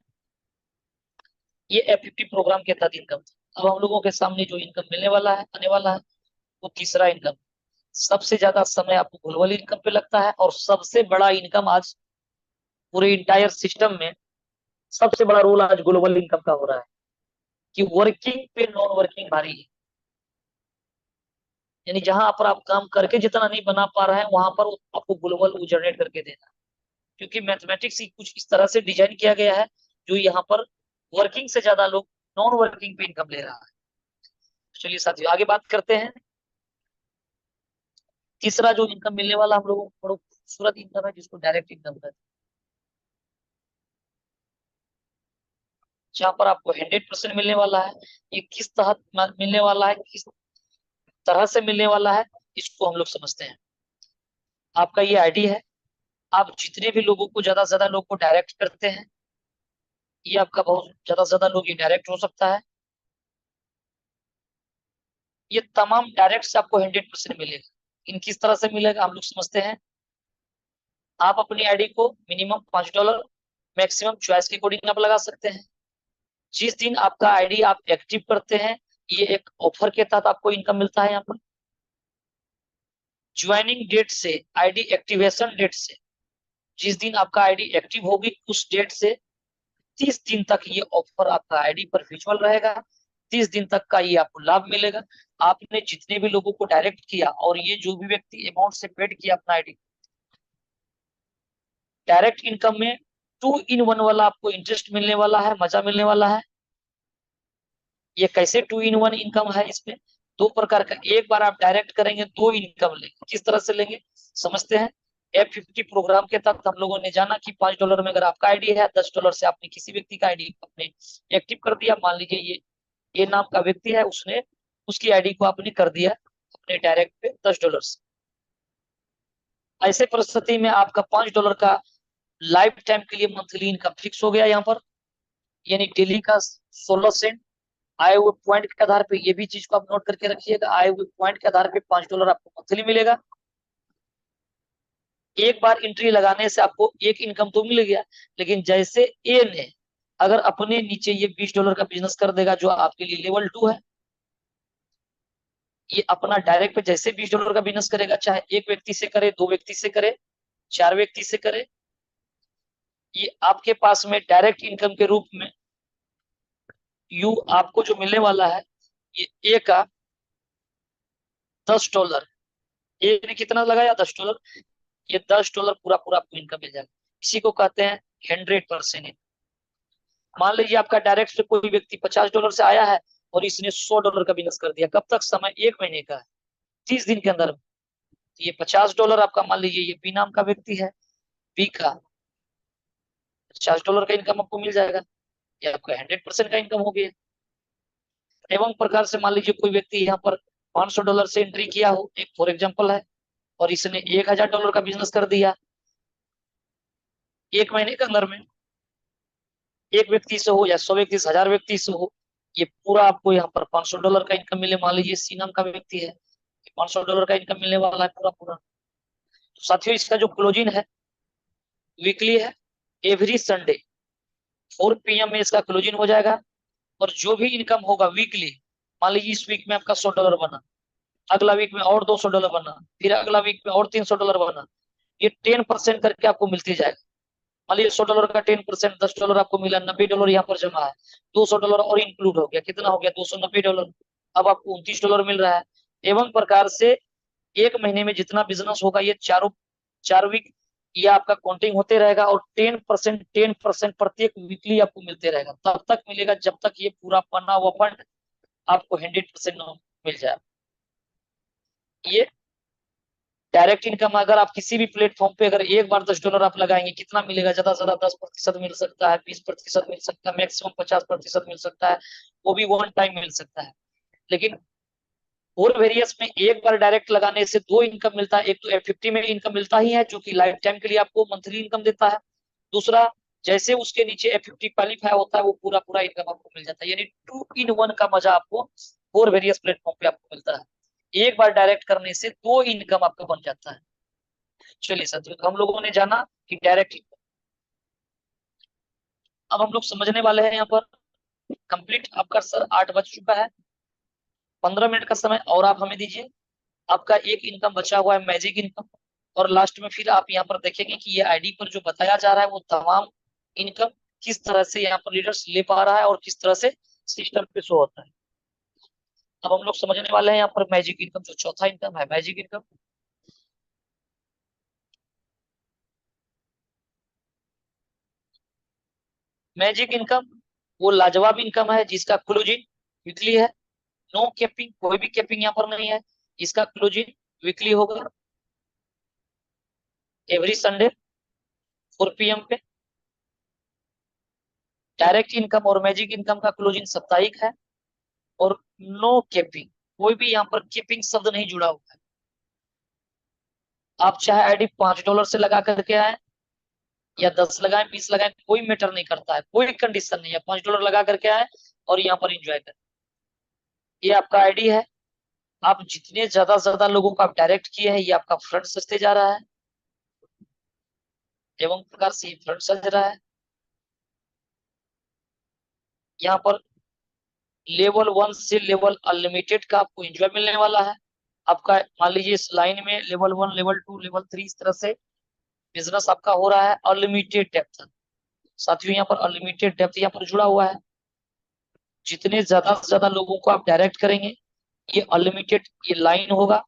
ये F50 प्रोग्राम के तहत इनकम। अब हम लोगों के सामने जो इनकम मिलने वाला है, आने वाला है, वो तीसरा इनकम। सबसे ज्यादा समय आपको ग्लोबल इनकम पे लगता है, और सबसे बड़ा इनकम आज पूरे इंटायर सिस्टम में सबसे बड़ा रोल आज ग्लोबल इनकम का हो रहा है, कि वर्किंग पे नॉन वर्किंग भारी है। यानी जहां पर आप काम करके जितना नहीं बना पा रहे हैं, वहां पर आपको ग्लोबल वो जनरेट करके देना है। क्योंकि मैथमेटिक्स ही कुछ इस तरह से डिजाइन किया गया है, जो यहाँ पर वर्किंग से ज्यादा लोग नॉन वर्किंग पे इनकम ले रहा है। चलिए साथियों, आगे बात करते हैं। तीसरा जो इनकम मिलने वाला हम लोगों को बड़ा खूबसूरत इनकम है, जिसको डायरेक्ट इनकम कहते हैं, जहां पर आपको 100% मिलने वाला है। ये किस तहत मिलने वाला है, किस तरह से मिलने वाला है, इसको हम लोग समझते हैं। आपका ये आईडी है, आप जितने भी लोगों को ज्यादा से ज्यादा लोग को डायरेक्ट करते हैं, ये आपका बहुत ज्यादा से ज्यादा लोग इनडायरेक्ट हो सकता है। ये तमाम डायरेक्ट से आपको 100% मिलेगा। इन किस तरह से मिलेगा हम लोग समझते हैं। आप अपनी आईडी को मिनिमम $5 मैक्सिमम चॉइस के अकॉर्डिंग आप लगा सकते हैं। जिस दिन आपका आईडी आप एक्टिव करते हैं, ये एक ऑफर के तहत आपको इनकम मिलता है। यहाँ पर ज्वाइनिंग डेट से, आईडी एक्टिवेशन डेट से, जिस दिन आपका आईडी एक्टिव होगी उस डेट से 30 दिन तक ये ऑफर आपका आईडी पर विजुअल रहेगा। 30 दिन तक का ये आपको लाभ मिलेगा। आपने जितने भी लोगों को डायरेक्ट किया, और ये जो भी व्यक्ति अमाउंट से पेड किया अपना आईडी, डायरेक्ट इनकम में 2 in 1 वाला आपको इंटरेस्ट मिलने वाला है, मजा मिलने वाला है। ये कैसे 2 in 1 इनकम है, इसमें दो प्रकार का। एक बार आप डायरेक्ट करेंगे, 2 इनकम लेंगे। किस तरह से लेंगे समझते हैं। F50 प्रोग्राम के तहत हम लोगों ने जाना कि $5 में अगर आपका आईडी है, $10 से आपने किसी व्यक्ति का आईडी अपने एक्टिव कर दिया। मान लीजिए ये नाम का व्यक्ति है, उसने उसकी आईडी को आपने कर दिया अपने डायरेक्ट पे $10 से। ऐसे परिस्थिति में आपका $5 का लाइफ टाइम के लिए मंथली इनकम फिक्स हो गया यहाँ पर, यानी डेली का 16 सेंट। आए हुए पॉइंट के आधार पे, ये भी चीज को आप नोट करके रखिएगा, आए हुए पॉइंट के आधार पे $5 आपको मंथली मिलेगा। एक बार एंट्री लगाने से आपको एक इनकम तो मिल गया, लेकिन जैसे ए ने अगर अपने नीचे ये $20 का बिजनेस कर देगा, जो आपके लिए लेवल 2 है, ये अपना डायरेक्ट पे जैसे $20 का बिजनेस करेगा, चाहे एक व्यक्ति से करे, 2 व्यक्ति से करे, 4 व्यक्ति से करे, ये आपके पास में डायरेक्ट इनकम के रूप में आपको जो मिलने वाला है, ये ए का $10। ए ने कितना लगाया, $10। ये $10 पूरा पूरा आपको इनकम मिल जाएगा। इसी को कहते हैं 100%। मान लीजिए आपका डायरेक्ट से कोई व्यक्ति $50 से आया है, और इसने $100 का बिजनेस कर दिया। कब तक, समय 1 महीने का है, 30 दिन के अंदर। तो ये $50 आपका, मान लीजिए ये बी नाम का व्यक्ति है, बी का $50 का इनकम आपको मिल जाएगा। ये आपका 100% का इनकम हो गया। एवं प्रकार से मान लीजिए कोई व्यक्ति यहाँ पर $500 से एंट्री किया हो, एक फॉर एग्जाम्पल है, और इसने $1000 का बिजनेस कर दिया 1 महीने के अंदर में। एक व्यक्ति से हो या 100 व्यक्ति से, 1000 व्यक्ति से हो, ये पूरा आपको यहाँ पर $500 का इनकम मिले। मान लीजिए सी नाम का व्यक्ति है, $500 का इनकम मिलने वाला है पूरा पूरा। तो साथियों, इसका जो क्लोजिंग है वीकली है, एवरी संडे 4 PM में इसका क्लोजिंग हो जाएगा। और जो भी इनकम होगा वीकली, मान लीजिए इस वीक में आपका $100 बना, अगला वीक में और $200 बना, फिर अगला वीक में और $300 बना, ये 10% करके आपको मिलती जाएगा। मान लीजिए $100 का 10%, $10 आपको मिला, $90 यहाँ पर जमा है, $200 और इंक्लूड हो गया, कितना हो गया, $290। अब आपको $29 मिल रहा है। एवं प्रकार से 1 महीने में जितना बिजनेस होगा, ये 4 वीक ये आपका काउंटिंग होते रहेगा, और 10% प्रत्येक वीकली आपको मिलते रहेगा। तब तक मिलेगा जब तक ये पूरा बना हुआ फंड आपको 100% मिल जाए। ये डायरेक्ट इनकम, अगर आप किसी भी प्लेटफॉर्म पे अगर एक बार $10 आप लगाएंगे, कितना मिलेगा, ज्यादा से ज्यादा 10% मिल सकता है, 20% मिल सकता है, मैक्सिमम 50% मिल सकता है। वो भी वन टाइम मिल सकता है। लेकिन और वेरियस में एक बार डायरेक्ट लगाने से 2 इनकम मिलता है। एक तो F50 में इनकम मिलता ही है, जो कि लाइफ टाइम के लिए आपको मंथली इनकम देता है। दूसरा, जैसे उसके नीचे F50 क्वालिफाई होता है, वो पूरा पूरा इनकम आपको मिल जाता है। यानी 2 in 1 का मजा आपको और वेरियस प्लेटफॉर्म पे आपको मिलता है। एक बार डायरेक्ट करने से 2 इनकम आपका बन जाता है। चलिए साथियों, तो हम लोगों ने जाना कि डायरेक्ट इनकम। अब हम लोग समझने वाले हैं यहाँ पर। कंप्लीट आपका सर 8 बज चुका है, 15 मिनट का समय और आप हमें दीजिए। आपका एक इनकम बचा हुआ है मैजिक इनकम। और लास्ट में फिर आप यहाँ पर देखेंगे कि ये आईडी पर जो बताया जा रहा है वो तमाम इनकम किस तरह से यहाँ पर लीडर्स ले पा रहा है और किस तरह से सिस्टम पे शो होता है। अब हम लोग समझने वाले हैं यहाँ पर मैजिक इनकम, जो चौथा इनकम है मैजिक इनकम। मैजिक इनकम वो लाजवाब इनकम है जिसका क्लोजिंग वीकली है। नो कैपिंग, कोई भी कैपिंग यहाँ पर नहीं है। इसका क्लोजिंग वीकली होगा, एवरी संडे 4 PM पे। डायरेक्ट इनकम और मैजिक इनकम का क्लोजिंग साप्ताहिक है। और नो कैपिंग, कोई भी यहाँ पर कैपिंग शब्द नहीं जुड़ा हुआ है। आप चाहे आईडी $5 से लगा करके आए या 10 लगाए 20 लगाए, कोई मैटर नहीं करता है, कोई कंडीशन नहीं है। $5 लगा करके आए और यहाँ पर इंजॉय करें। ये आपका आईडी है। आप जितने ज्यादा लोगों को आप डायरेक्ट किए हैं ये आपका फ्रंट सजते जा रहा है, एवं प्रकार से ये फ्रंट सज रहा है। यहाँ पर लेवल 1 से लेवल अनलिमिटेड का आपको एंजॉय मिलने वाला है। आपका मान लीजिए इस लाइन में लेवल 1 लेवल 2 लेवल 3 इस तरह से बिजनेस आपका हो रहा है। अनलिमिटेड डेप्थ, साथियों यहाँ पर अनलिमिटेड डेप्थ यहाँ पर जुड़ा हुआ है। जितने ज्यादा से ज्यादा लोगों को आप डायरेक्ट करेंगे ये अनलिमिटेड ये लाइन होगा।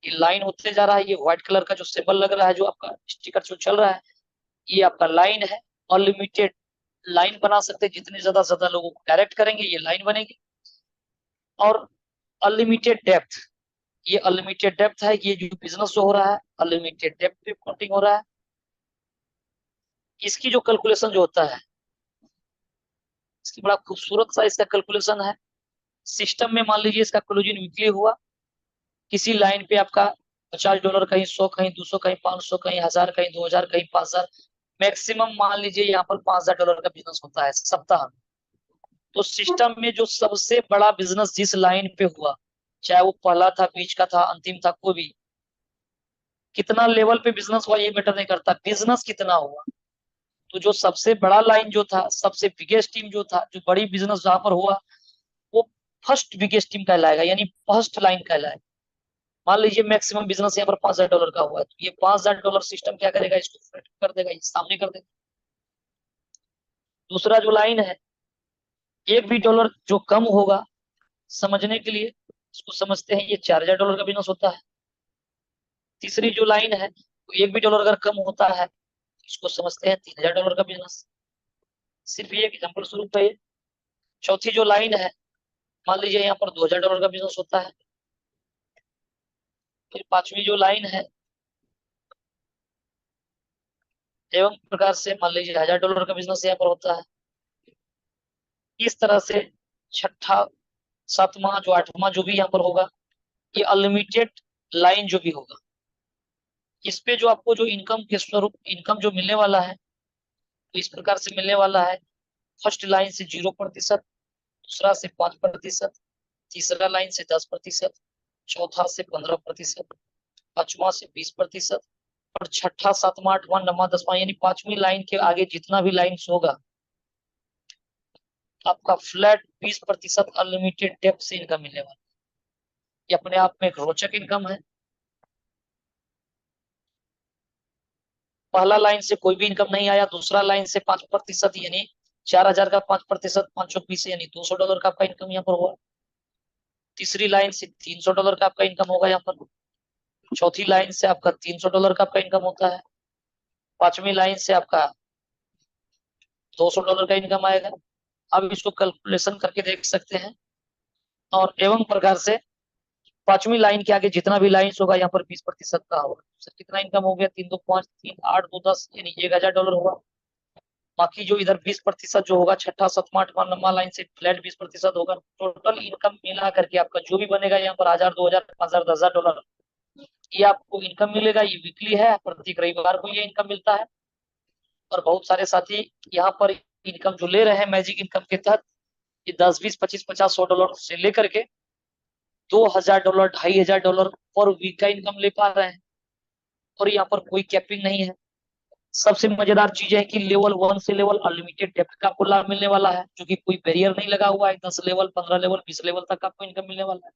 ये लाइन होते जा रहा है। ये व्हाइट कलर का जो सिंबल लग रहा है, जो आपका स्टिकर जो चल रहा है, ये आपका लाइन है। अनलिमिटेड लाइन बना सकते हैं। जितने ज्यादा लोगों को डायरेक्ट करेंगे ये लाइन बनेगी। और अनलिमिटेड डेप्थ, ये अनलिमिटेड डेप्थ है। ये जो बिजनेस जो हो रहा है अनलिमिटेड डेप्थ पे काउंटिंग हो रहा है। इसकी जो कैलकुलेशन जो होता है, इसकी बड़ा खूबसूरत सा इसका कैलकुलेशन है। सिस्टम में मान लीजिए इसका क्लोजिंग वीकली हुआ, किसी लाइन पे आपका $50, कहीं 100, कहीं 200, कहीं 500, कहीं 1000, कहीं 2000, कहीं 5000, मैक्सिमम मान लीजिए यहाँ पर $5000 का बिजनेस होता है सप्ताह में। तो सिस्टम में जो सबसे बड़ा बिजनेस जिस लाइन पे हुआ, चाहे वो पहला था, बीच का था, अंतिम था, कोई भी, कितना लेवल पे बिजनेस हुआ ये मैटर नहीं करता, बिजनेस कितना हुआ। तो जो सबसे बड़ा लाइन जो था, सबसे बिगेस्ट टीम जो था, जो बड़ी बिजनेस जहां पर हुआ, वो फर्स्ट बिगेस्ट टीम कहलाएगा, यानी फर्स्ट लाइन कहलाएगा। मान लीजिए मैक्सिमम बिजनेस यहाँ पर $5000 का हुआ है, तो ये $5000 सिस्टम क्या करेगा, इसको फ्लैट कर देगा, ये सामने कर देगा। दूसरा जो लाइन है, एक भी डॉलर जो कम होगा, समझने के लिए इसको समझते हैं, ये $4000 का बिजनेस होता है। तीसरी जो लाइन है, तो एक भी डॉलर अगर कम होता है, इसको समझते हैं $3000 का बिजनेस। सिर्फ ये एग्जाम्पल स्वरूप है। चौथी जो लाइन है, मान लीजिए यहाँ पर $2000 का बिजनेस होता है। फिर पांचवी जो लाइन है, एवं प्रकार से मान लीजिए $1000 का बिजनेस यहाँ पर होता है। इस तरह से छठा, सातवां, जो आठवां जो भी यहाँ पर होगा, ये अनलिमिटेड लाइन जो भी होगा, इस पे जो आपको जो इनकम के स्वरूप इनकम जो मिलने वाला है, तो इस प्रकार से मिलने वाला है। फर्स्ट लाइन से 0%, दूसरा से 5%, तीसरा लाइन से 10%, चौथा से 15%, पांचवा से 20%, और छठा, सातवां, आठवां, नौवां, दसवां, यानी पांचवी लाइन के आगे जितना भी लाइन होगा, आपका फ्लैट 20% अनलिमिटेड डेप्थ से इनकम मिलने वाला। ये अपने आप में एक रोचक इनकम है। पहला लाइन से कोई भी इनकम नहीं आया, दूसरा लाइन से 5%, यानी 4000 का 5%, 520 यानी $200 का आपका इनकम यहाँ पर हुआ। तीसरी लाइन से $300 का आपका इनकम होगा यहाँ पर। चौथी लाइन से आपका $300 का आपका इनकम होता है। पांचवी लाइन से आपका $200 का इनकम आएगा। अब इसको कैलकुलेशन करके देख सकते हैं। और एवं प्रकार से पांचवी लाइन के आगे जितना भी लाइन होगा यहाँ पर 20% का होगा। सर कितना इनकम हो गया, 3 2 5 3 8 2 10, यानी $1000 होगा। बाकी जो इधर 20% जो होगा, छठा, सातवां, आठवां, नौवां लाइन से फ्लैट 20% होगा। टोटल इनकम मिला करके आपका जो भी बनेगा यहाँ पर 1000, 2000, 5000, $10,000, ये आपको इनकम मिलेगा। ये वीकली है, प्रत्येक रविवार को ये इनकम मिलता है। और बहुत सारे साथी यहाँ पर इनकम जो ले रहे हैं मैजिक इनकम के तहत, ये 10, 20, 25, 50, $100 से लेकर के $2000, $2500 पर वीक का इनकम ले पा रहे हैं। और यहाँ पर कोई कैपिंग नहीं है। सबसे मजेदार चीज है कि लेवल 1 से लेवल अनलिमिटेड डेप्थ का आपको लाभ मिलने वाला है, जो कि कोई बैरियर नहीं लगा हुआ है। 10 लेवल, 15 लेवल, 20 लेवल तक आपको इनकम मिलने वाला है।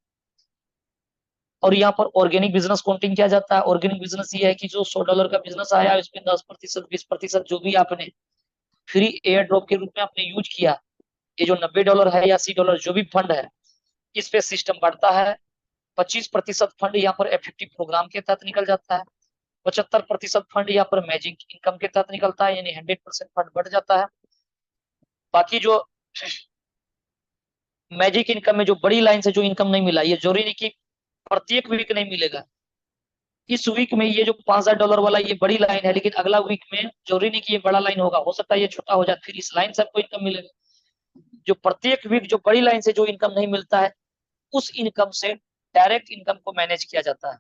और यहाँ पर ऑर्गेनिक बिजनेस काउंटिंग किया जाता है। ऑर्गेनिक बिजनेस ये है कि जो $100 का बिजनेस आया इसमें 10%, 20% जो भी आपने फ्री एयर ड्रॉप के रूप में आपने यूज किया, ये जो $90 है या $80 जो भी फंड है, इस पे सिस्टम बढ़ता है। 25% फंड यहाँ पर F50 प्रोग्राम के तहत निकल जाता है। 75% फंड यहाँ पर मैजिक इनकम के तहत निकलता है, यानी 100% फंड बढ़ जाता है। बाकी जो मैजिक इनकम में जो बड़ी लाइन से जो इनकम नहीं मिला, ये जरूरी नहीं कि प्रत्येक वीक नहीं मिलेगा। इस वीक में ये जो $5000 वाला ये बड़ी लाइन है, लेकिन अगला वीक में जरूरी नहीं कि ये बड़ा लाइन होगा, हो सकता है ये छोटा हो जाए, फिर इस लाइन से आपको इनकम मिलेगा। जो प्रत्येक वीक जो बड़ी लाइन से जो इनकम नहीं मिलता है, उस इनकम से डायरेक्ट इनकम को मैनेज किया जाता है।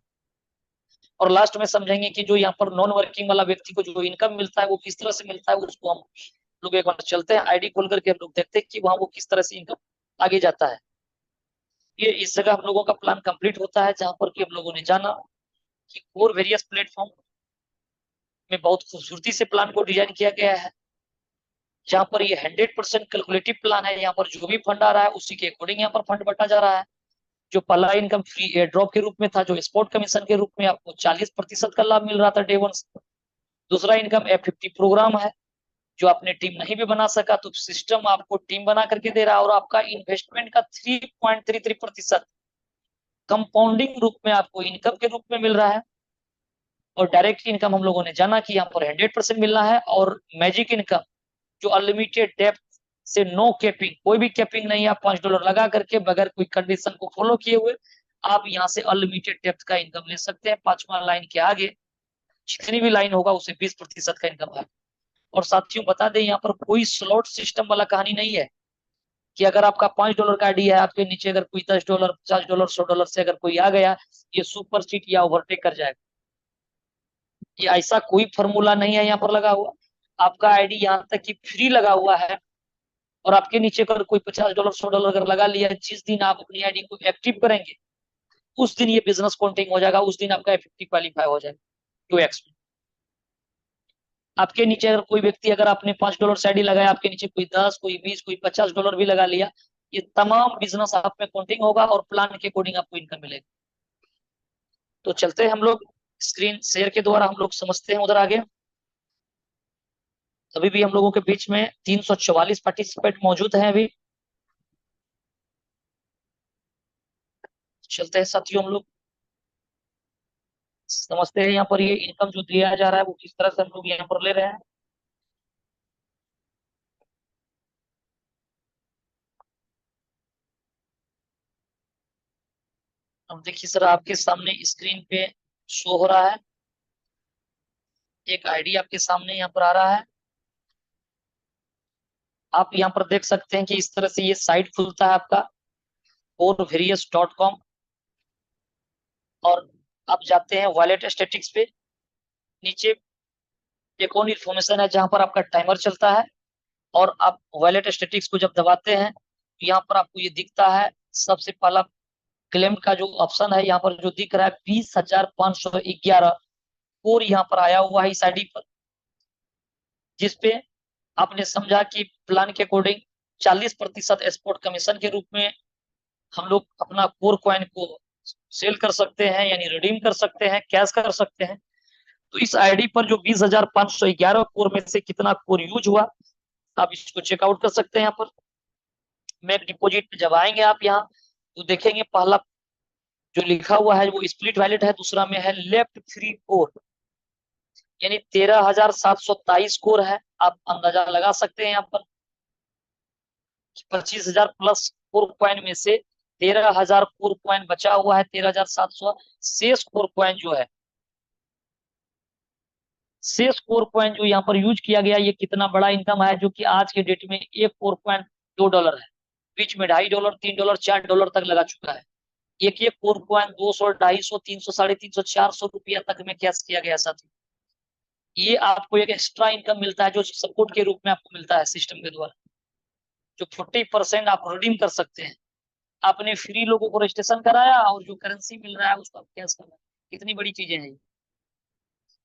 और लास्ट में समझेंगे कि जो यहाँ पर नॉन वर्किंग वाला व्यक्ति को जो इनकम मिलता है वो किस तरह से मिलता है, उसको हम लोग एक बार चलते हैं आईडी खोल करके हम लोग देखते हैं कि वहां वो किस तरह से इनकम आगे जाता है। ये इस जगह हम लोगों का प्लान कंप्लीट होता है, जहां पर कि हम लोगों ने जाना कि और वेरियस प्लेटफॉर्म में बहुत खूबसूरती से प्लान को डिजाइन किया गया है, जहां पर ये 100% कैलकुलेटिव प्लान है। यहाँ पर जो भी फंड आ रहा है उसी के अकॉर्डिंग यहाँ पर फंड बढ़ा जा रहा है। जो पहला इनकम फ्री एयर ड्रॉप के रूप में था, जो स्पॉट कमीशन के रूप में आपको 40% का लाभ मिल रहा था डे 1 से। दूसरा इनकम F50 प्रोग्राम है, जो आपने टीम नहीं भी बना सका तो सिस्टम आपको टीम बना करके दे रहा है, और आपका इन्वेस्टमेंट का 3.33% कंपाउंडिंग रूप में आपको इनकम के रूप में मिल रहा है। और डायरेक्ट इनकम हम लोगों ने जाना कि यहाँ पर 100% मिलना है। और मैजिक इनकम जो अनलिमिटेड डेप्थ से नो कैपिंग, कोई भी कैपिंग नहीं, आप $5 लगा करके बगैर कोई कंडीशन को फॉलो किए हुए आप यहाँ से अनलिमिटेड डेप्थ का इनकम ले सकते हैं। 5वां लाइन के आगे जितनी भी लाइन होगा उसे 20% का इनकम है। और साथियों बता दें, यहाँ पर कोई स्लॉट सिस्टम वाला कहानी नहीं है कि अगर आपका $5 का आईडी है, आपके नीचे अगर कोई $10, $50, $100 से अगर कोई आ गया, ये सुपर सीट या ओवरटेक कर जाएगा। ये ऐसा कोई फॉर्मूला नहीं है यहाँ पर लगा हुआ। आपका आईडी यहाँ तक कि फ्री लगा हुआ है, और आपके नीचे अगर कोई $50, $100 अगर लगा लिया, जिस दिन आप अपनी आईडी को एक्टिव करेंगे उस दिन ये बिजनेस काउंटिंग हो जाएगा, उस दिन आपका F50 क्वालिफाई हो जाएगा 2x में। आपके नीचे अगर कोई व्यक्ति, अगर आपने $5 से आईडी लगाया, आपके नीचे कोई 10, कोई 20, कोई $50 भी लगा लिया, ये तमाम बिजनेस आप में काउंटिंग होगा और प्लान के अकॉर्डिंग आपको इनकम मिलेगी। तो चलते हैं हम लोग स्क्रीन शेयर के द्वारा हम लोग समझते हैं उधर आगे। अभी भी हम लोगों के बीच में 344 पार्टिसिपेंट मौजूद हैं अभी। चलते हैं साथियों, हम लोग समझते हैं यहाँ पर ये इनकम जो दिया जा रहा है वो किस तरह से हम लोग यहाँ पर ले रहे हैं। अब देखिए सर, आपके सामने स्क्रीन पे शो हो रहा है, एक आईडी आपके सामने यहाँ पर आ रहा है। आप यहाँ पर देख सकते हैं कि इस तरह से ये साइट खुलता है आपका orvarious.com, और आप जाते हैं वॉलेट स्टेटिक्स पे। नीचे एक और इन्फॉर्मेशन है जहां पर आपका टाइमर चलता है, और आप वॉलेट स्टेटिक्स को जब दबाते हैं तो यहाँ पर आपको ये दिखता है सबसे पहला क्लेम का जो ऑप्शन है, यहाँ पर जो दिख रहा है 20,511 और यहाँ पर आया हुआ है इस आईडी पर, जिसपे आपने समझा कि प्लान के अकॉर्डिंग 40% एक्सपोर्ट कमीशन के रूप में हम लोग अपना कोर कॉइन को सेल कर सकते हैं, यानी रिडीम कर सकते हैं, कैश कर सकते हैं। तो इस आईडी पर जो 20,511 कोर में से कितना कोर यूज हुआ, आप इसको चेकआउट कर सकते हैं। यहाँ पर मेक डिपॉजिट पे जब आएंगे आप यहाँ तो देखेंगे पहला जो लिखा हुआ है वो स्प्लिट वैलेट है, दूसरा में है लेफ्ट फ्री कोर, यानी 13,723 कोर है। आप अंदाजा लगा सकते हैं यहाँ पर 25,000 प्लस कोर कॉइन में से 13,000 कोर कॉइन बचा हुआ है, 13,700 शेष कोर कॉइन जो है, शेष कोर कॉइन जो यहाँ पर यूज किया गया, ये कितना बड़ा इनकम है, जो कि आज के डेट में एक कोर कॉइन $2 है। बीच में $2.5, $3, $4 तक लगा चुका है। एक एक कोर कॉइन 200, 250, 300, 350, 400 रुपया तक में कैश किया गया साथी। ये आपको एक एक्स्ट्रा इनकम मिलता है जो सपोर्ट के रूप में आपको मिलता है सिस्टम के द्वारा, जो 40% आप रिडीम कर सकते हैं। आपने फ्री लोगों को रजिस्ट्रेशन कराया और जो करेंसी मिल रहा है उसको आप कैश कर रहे हैं। कितनी बड़ी चीजें हैं।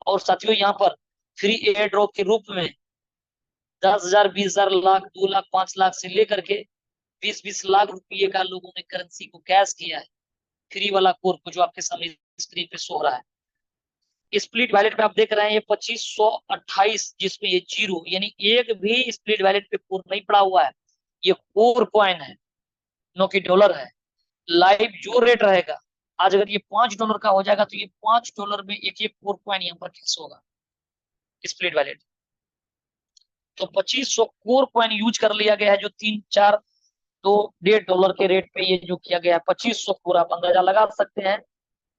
और साथियों यहाँ पर फ्री एयर ड्रॉप के रूप में 10,000, 20,000, लाख, 2 लाख, 5 लाख से लेकर के 20-20 लाख रुपये का लोगों ने करेंसी को कैश किया है। फ्री वाला कोर को जो आपके सामने स्क्रीन पे शो हो रहा है। स्प्लिट वैलेट में आप देख रहे हैं ये 2528, जिसमें ये 0 यानी एक भी स्प्लिट वैलेट पे कोर नहीं पड़ा हुआ है। ये कोर कॉइन है, नो कि डॉलर है। लाइव जो रेट रहेगा, आज अगर ये $5 का हो जाएगा तो ये $5 में एक एक कोर कॉइन यहाँ पर कैश होगा स्प्लिट वैलेट। तो 2500 कोर कॉइन यूज कर लिया गया है, जो 3-4 तो $1.5 के रेट पे ये जो किया गया है 2500 कोर। आप अंदाजा लगा सकते हैं,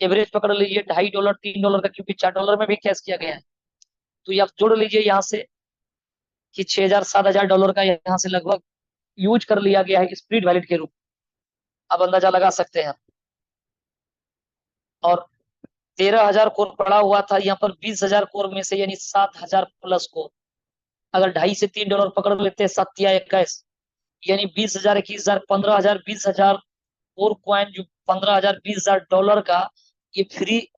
एवरेज पकड़ लीजिए $2.5 $3 का, क्योंकि $4 में भी कैश किया गया है। तो ये आप जोड़ लीजिए यहाँ से कि $6,000-7,000 का यहाँ से लगभग यूज कर लिया गया है स्प्लिट वैलेट के रूप। अब अंदाजा लगा सकते हैं। और 13,000 कोर पड़ा हुआ था यहाँ पर, 20,000 कोर में से यानी 7,000 प्लस कोर। अगर $2.5 से $3 पकड़ लेते हैं, 7 या 21 यानी 20,000 21,000 15,000 20,000 कोर कॉइन, जो 15,000 $20,000 का ये फ्री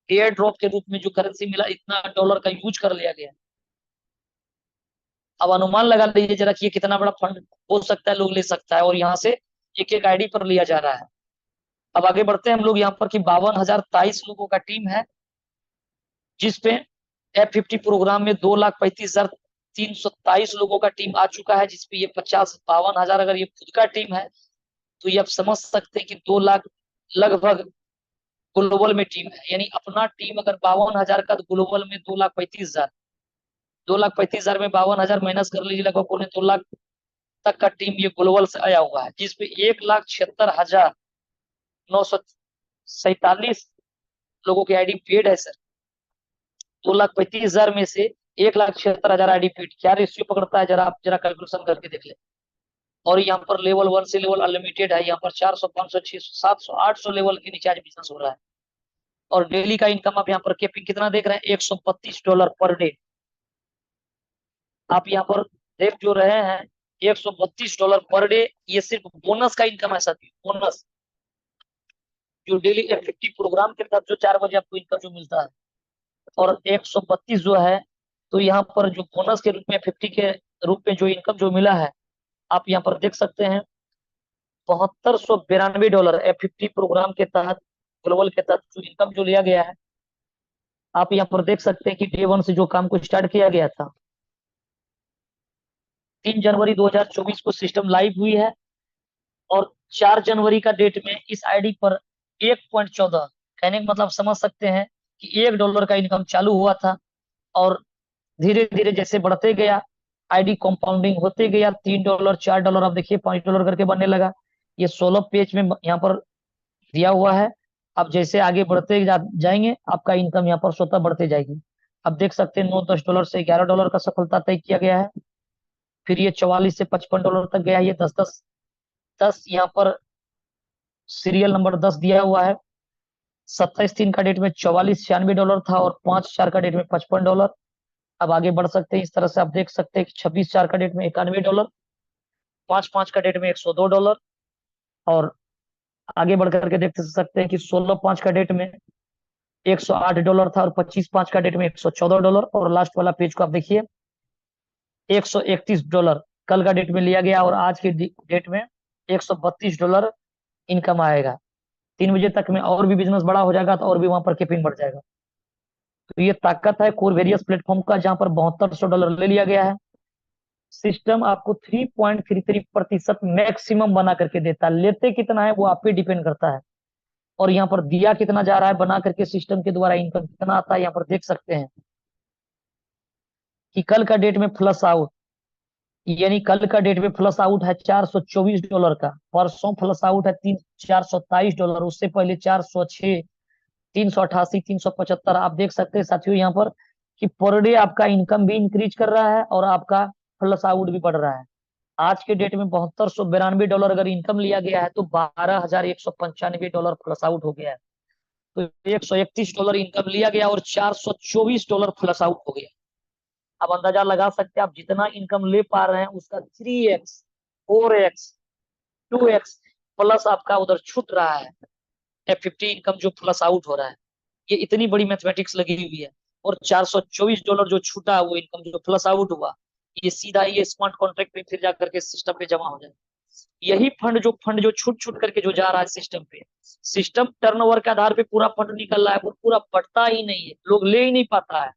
एयर ड्रॉप के रूप में जो करेंसी मिला, इतना डॉलर का यूज कर लिया गया। अब अनुमान लगा लीजिए जरा कि ये कितना बड़ा फंड हो सकता है, लोग ले सकता है, और यहाँ से एक एक आईडी पर लिया जा रहा है। अब आगे बढ़ते हैं हम लोग यहाँ पर कि 52,023 लोगों का टीम है, जिसपे F50 प्रोग्राम में 2,35,327 लोगों का टीम आ चुका है, जिसपे ये 52,000 अगर ये खुद का टीम है तो ये आप समझ सकते हैं कि 2 लाख लगभग ग्लोबल में टीम है। यानी अपना टीम अगर 52,000 का, तो ग्लोबल में 2,35,000, 2,35,000 में 52,000 माइनस कर लीजिए, लगभग 2 लाख तक का टीम ये ग्लोबल से आया हुआ है, जिसपे 1,76,947 लोगों की आईडी पेड है सर। 2,35,000 में से 1,76,000 आईडी पेड, क्या रेशियो पकड़ता है जरा आप जरा कैलकुलेशन करके देख ले। और यहाँ पर लेवल 1 से लेवल अनलिमिटेड है, यहाँ पर 400 500 600 700 800 लेवल के नीचे आज बिजनेस हो रहा है। और डेली का इनकम आप यहाँ पर केपिंग कितना देख रहे हैं, $132 पर डे। आप यहाँ पर देख जो रहे हैं $132 पर डे, ये सिर्फ बोनस का इनकम है साथी, बोनस जो डेली F50 प्रोग्राम के तहत जो 4 बजे आपको इनकम जो मिलता है। और 132 जो है, तो यहाँ पर जो बोनस के रूप में F50 के रूप में जो इनकम जो मिला है, आप यहाँ पर देख सकते हैं $7,292 F50 प्रोग्राम के तहत, ग्लोबल के तहत जो इनकम जो लिया गया है। आप यहाँ पर देख सकते हैं कि डे 1 से जो काम को स्टार्ट किया गया था, 3 जनवरी 2024 को सिस्टम लाइव हुई है, और 4 जनवरी का डेट में इस आईडी पर 1.14, कहने का मतलब समझ सकते हैं कि $1 का इनकम चालू हुआ था, और धीरे धीरे जैसे बढ़ते गया, आईडी कंपाउंडिंग होते गया, $3 $4, अब देखिए $5 करके बनने लगा। ये 16 पेज में यहाँ पर दिया हुआ है। अब जैसे आगे बढ़ते जाएंगे, आपका इनकम यहाँ पर स्वतः बढ़ते जाएगी। अब देख सकते हैं $9-10 से $11 का सफलता तय किया गया है। फिर ये $44 से $55 तक गया, ये 10 यहाँ पर सीरियल नंबर 10 दिया हुआ है। 27/3 का डेट में $44.96 था, और 5/4 का डेट में $55। अब आगे बढ़ सकते हैं, इस तरह से आप देख सकते हैं कि 26/4 का डेट में $91, 5/5 का डेट में $102, और आगे बढ़ करके देख सकते हैं कि 16/5 का डेट में $108 था, और 25/5 का डेट में $114। और लास्ट वाला पेज को आप देखिए, $131 कल का डेट में लिया गया, और आज की डेट में $132 इनकम आएगा। 3 बजे तक में और भी बिजनेस बड़ा हो जाएगा, तो और भी वहां पर कीपिंग बढ़ जाएगा। तो ये ताकत है कोर वेरियस प्लेटफॉर्म का, जहां पर $7200 ले लिया गया है। सिस्टम आपको 3.33% मैक्सिमम बना करके देता है, लेते कितना है वो आप पे डिपेंड करता है। और यहाँ पर दिया कितना जा रहा है बना करके, सिस्टम के द्वारा इनकम कितना आता है, यहाँ पर देख सकते हैं कि कल का डेट में फ्लश आउट, यानी कल का डेट में फ्लश आउट है $424 का, परसों फ्लश आउट है $427, उससे पहले 406, 388, 375। आप देख सकते हैं साथियों यहाँ पर कि पर डे आपका इनकम भी इंक्रीज कर रहा है, और आपका फ्लश आउट भी बढ़ रहा है। आज के डेट में $7292 अगर इनकम लिया गया है, तो $12,195 फ्लश आउट हो गया है। तो $131 इनकम लिया गया, और $424 फ्लश आउट हो गया। अब अंदाजा लगा सकते हैं आप, जितना इनकम ले पा रहे हैं उसका 3x 4x 2x प्लस आपका उधर छूट रहा है। F50 इनकम जो प्लस आउट हो रहा है, ये इतनी बड़ी मैथमेटिक्स लगी हुई है। और $424 जो छूटा, वो इनकम जो प्लस आउट हुआ, ये सीधा ये स्मार्ट कॉन्ट्रैक्ट पे फिर जाकर के सिस्टम पे जमा हो जाए। यही फंड जो छूट छूट करके जो जा रहा है सिस्टम पे, सिस्टम टर्नओवर के आधार पे पूरा फंड निकल रहा है, वो पूरा बढ़ता ही नहीं है, लोग ले ही नहीं पाता है।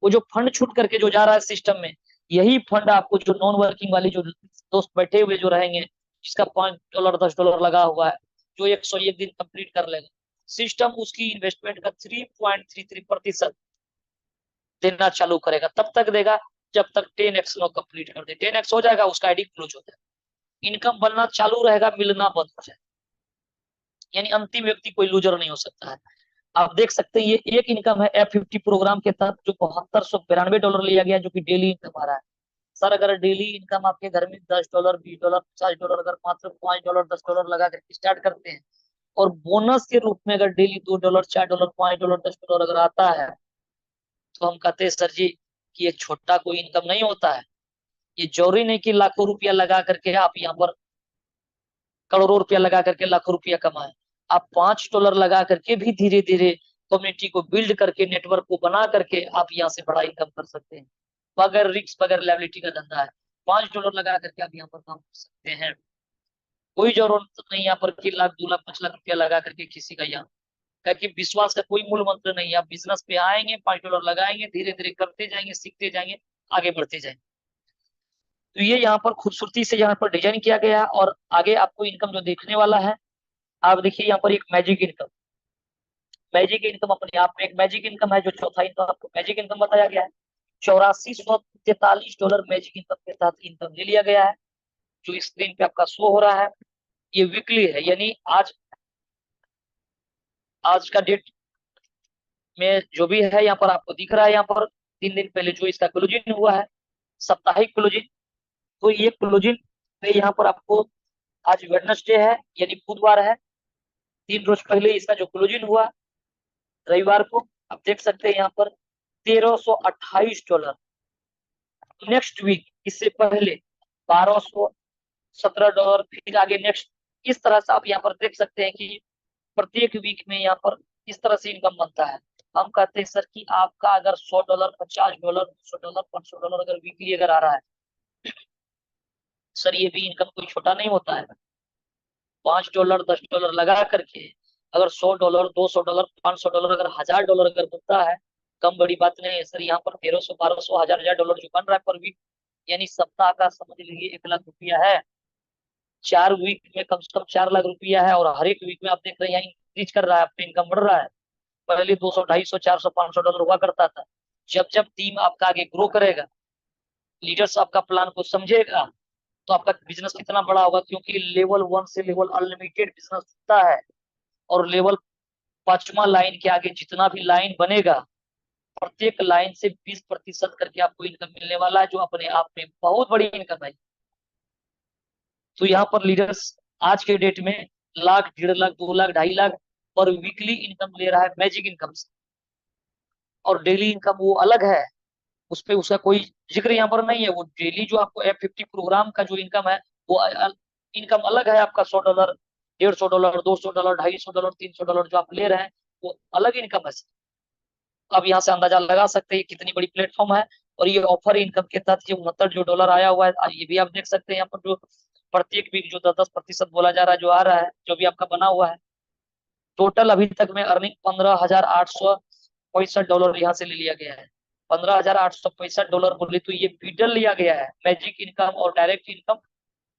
वो जो फंड छूट करके जो जा रहा है सिस्टम में, यही फंड आपको जो नॉन वर्किंग वाली जो दोस्त बैठे हुए जो रहेंगे, जिसका $5 $10 लगा हुआ है, जो 101 दिन कंप्लीट कर लेगा, सिस्टम उसकी इन्वेस्टमेंट का 3.33% देना चालू करेगा। तब तक देगा जब तक 10x ना कंप्लीट कर दे। 10x हो जाएगा, उसका आईडी क्लोज हो जाएगा, इनकम बनना चालू रहेगा, मिलना बंद हो जाएगा। यानी अंतिम व्यक्ति कोई लूजर नहीं हो सकता है। आप देख सकते हैं ये एक इनकम है F50 प्रोग्राम के तहत, जो $7292 लिया गया, जो कि डेली इनकम आ रहा है। सर अगर डेली इनकम आपके घर में $10 $20 $50, अगर मात्र $5 $10 लगा करके स्टार्ट करते हैं, और बोनस के रूप में अगर डेली $2 $4 $5 $10 अगर आता है, तो हम कहते हैं सर जी कि ये छोटा कोई इनकम नहीं होता है। ये जरूरी नहीं कि लाखों रुपया लगा करके आप यहाँ पर करोड़ों रुपया लगा करके लाखों रुपया कमाए। आप $5 लगा करके भी धीरे धीरे कम्युनिटी को बिल्ड करके, नेटवर्क को बना करके आप यहाँ से बड़ा इनकम कर सकते हैं, बगैर रिस्क बगैर लायबिलिटी का धंधा है। $5 लगा करके आप यहाँ पर काम कर सकते हैं। कोई जरूरत नहीं यहाँ पर कि लाख 2 लाख 5 लाख रुपया लगा करके किसी का यहाँ, क्योंकि विश्वास का कोई मूल मंत्र नहीं है। आप बिजनेस पे आएंगे, $5 लगाएंगे, धीरे धीरे करते जाएंगे, सीखते जाएंगे, आगे बढ़ते जाएंगे। तो ये यहाँ पर खूबसूरती से यहाँ पर डिजाइन किया गया है। और आगे आपको इनकम जो देखने वाला है, आप देखिए यहाँ पर एक मैजिक इनकम। मैजिक इनकम अपने आप में एक मैजिक इनकम है, जो चौथा इनकम आपको मैजिक इनकम बताया गया है। $8443 मैजिक इनकम के साथ इनकम ले लिया गया है, जो स्क्रीन पे आपका शो हो रहा है। ये वीकली है, यानी आज का डेट में जो भी है यहाँ पर आपको दिख रहा है, यहाँ पर 3 दिन पहले जो इसका क्लोजिंग हुआ है, साप्ताहिक क्लोजिंग। तो ये क्लोजिंग पे यहाँ पर आपको, आज वेडनेसडे है यानी बुधवार है, 3 रोज पहले इसका जो क्लोजिंग हुआ रविवार को, आप देख सकते हैं यहाँ पर $1328। नेक्स्ट वीक इससे पहले $1217, फिर आगे नेक्स्ट। इस तरह से आप यहाँ पर देख सकते हैं कि प्रत्येक वीक में यहाँ पर इस तरह से इनकम बनता है। हम कहते हैं सर कि आपका अगर $100 $50 $200 $500 अगर वीकली अगर आ रहा है, सर ये भी इनकम कोई छोटा नहीं होता है। $5 $10 लगा करके अगर $100 $200 $500 अगर $1000 अगर बनता है, कम बड़ी बात नहीं है सर। यहाँ पर 1300 1200 $1000 जो बन रहा है पर वीक, यानी सप्ताह का समझ लीजिए 1 लाख रुपया है। 4 वीक में कम से कम 4 लाख रुपया है, और हर एक वीक में आप देख रहे हैं यहाँ इंक्रीज कर रहा है, आपका इनकम बढ़ रहा है। पहले 200 250 400 $500 हुआ करता था। जब जब टीम आपका आगे ग्रो करेगा, लीडर्स आपका प्लान को समझेगा, तो आपका बिजनेस कितना बड़ा होगा, क्योंकि लेवल 1 से लेवल अनलिमिटेड बिजनेस होता है। और लेवल 5वां लाइन के आगे जितना भी लाइन बनेगा, प्रत्येक लाइन से 20% करके आपको इनकम मिलने वाला है, जो अपने आप में बहुत बड़ी इनकम है। तो यहाँ पर लीडर्स आज के डेट में लाख 1.5 लाख 2 लाख 2.5 लाख पर वीकली इनकम ले रहा है मैजिक इनकम से। और डेली इनकम वो अलग है, उस पे उसका कोई जिक्र यहाँ पर नहीं है। वो डेली जो आपको F50 प्रोग्राम का जो इनकम है, वो इनकम अलग है। आपका $100 $150 $200 $250 $300 जो आप ले रहे हैं, वो अलग इनकम है। आप यहाँ से अंदाजा लगा सकते हैं कितनी बड़ी प्लेटफॉर्म है। और ये ऑफर इनकम के तहत ये 69 जो डॉलर आया हुआ है, ये भी आप देख सकते हैं यहाँ पर, जो प्रत्येक वीक जो 10% बोला जा रहा है, जो आ रहा है, जो भी आपका बना हुआ है। टोटल अभी तक में अर्निंग $15,865 यहाँ से ले लिया गया है। $15,865 बोले तो ये फीडर लिया गया है मैजिक इनकम और डायरेक्ट इनकम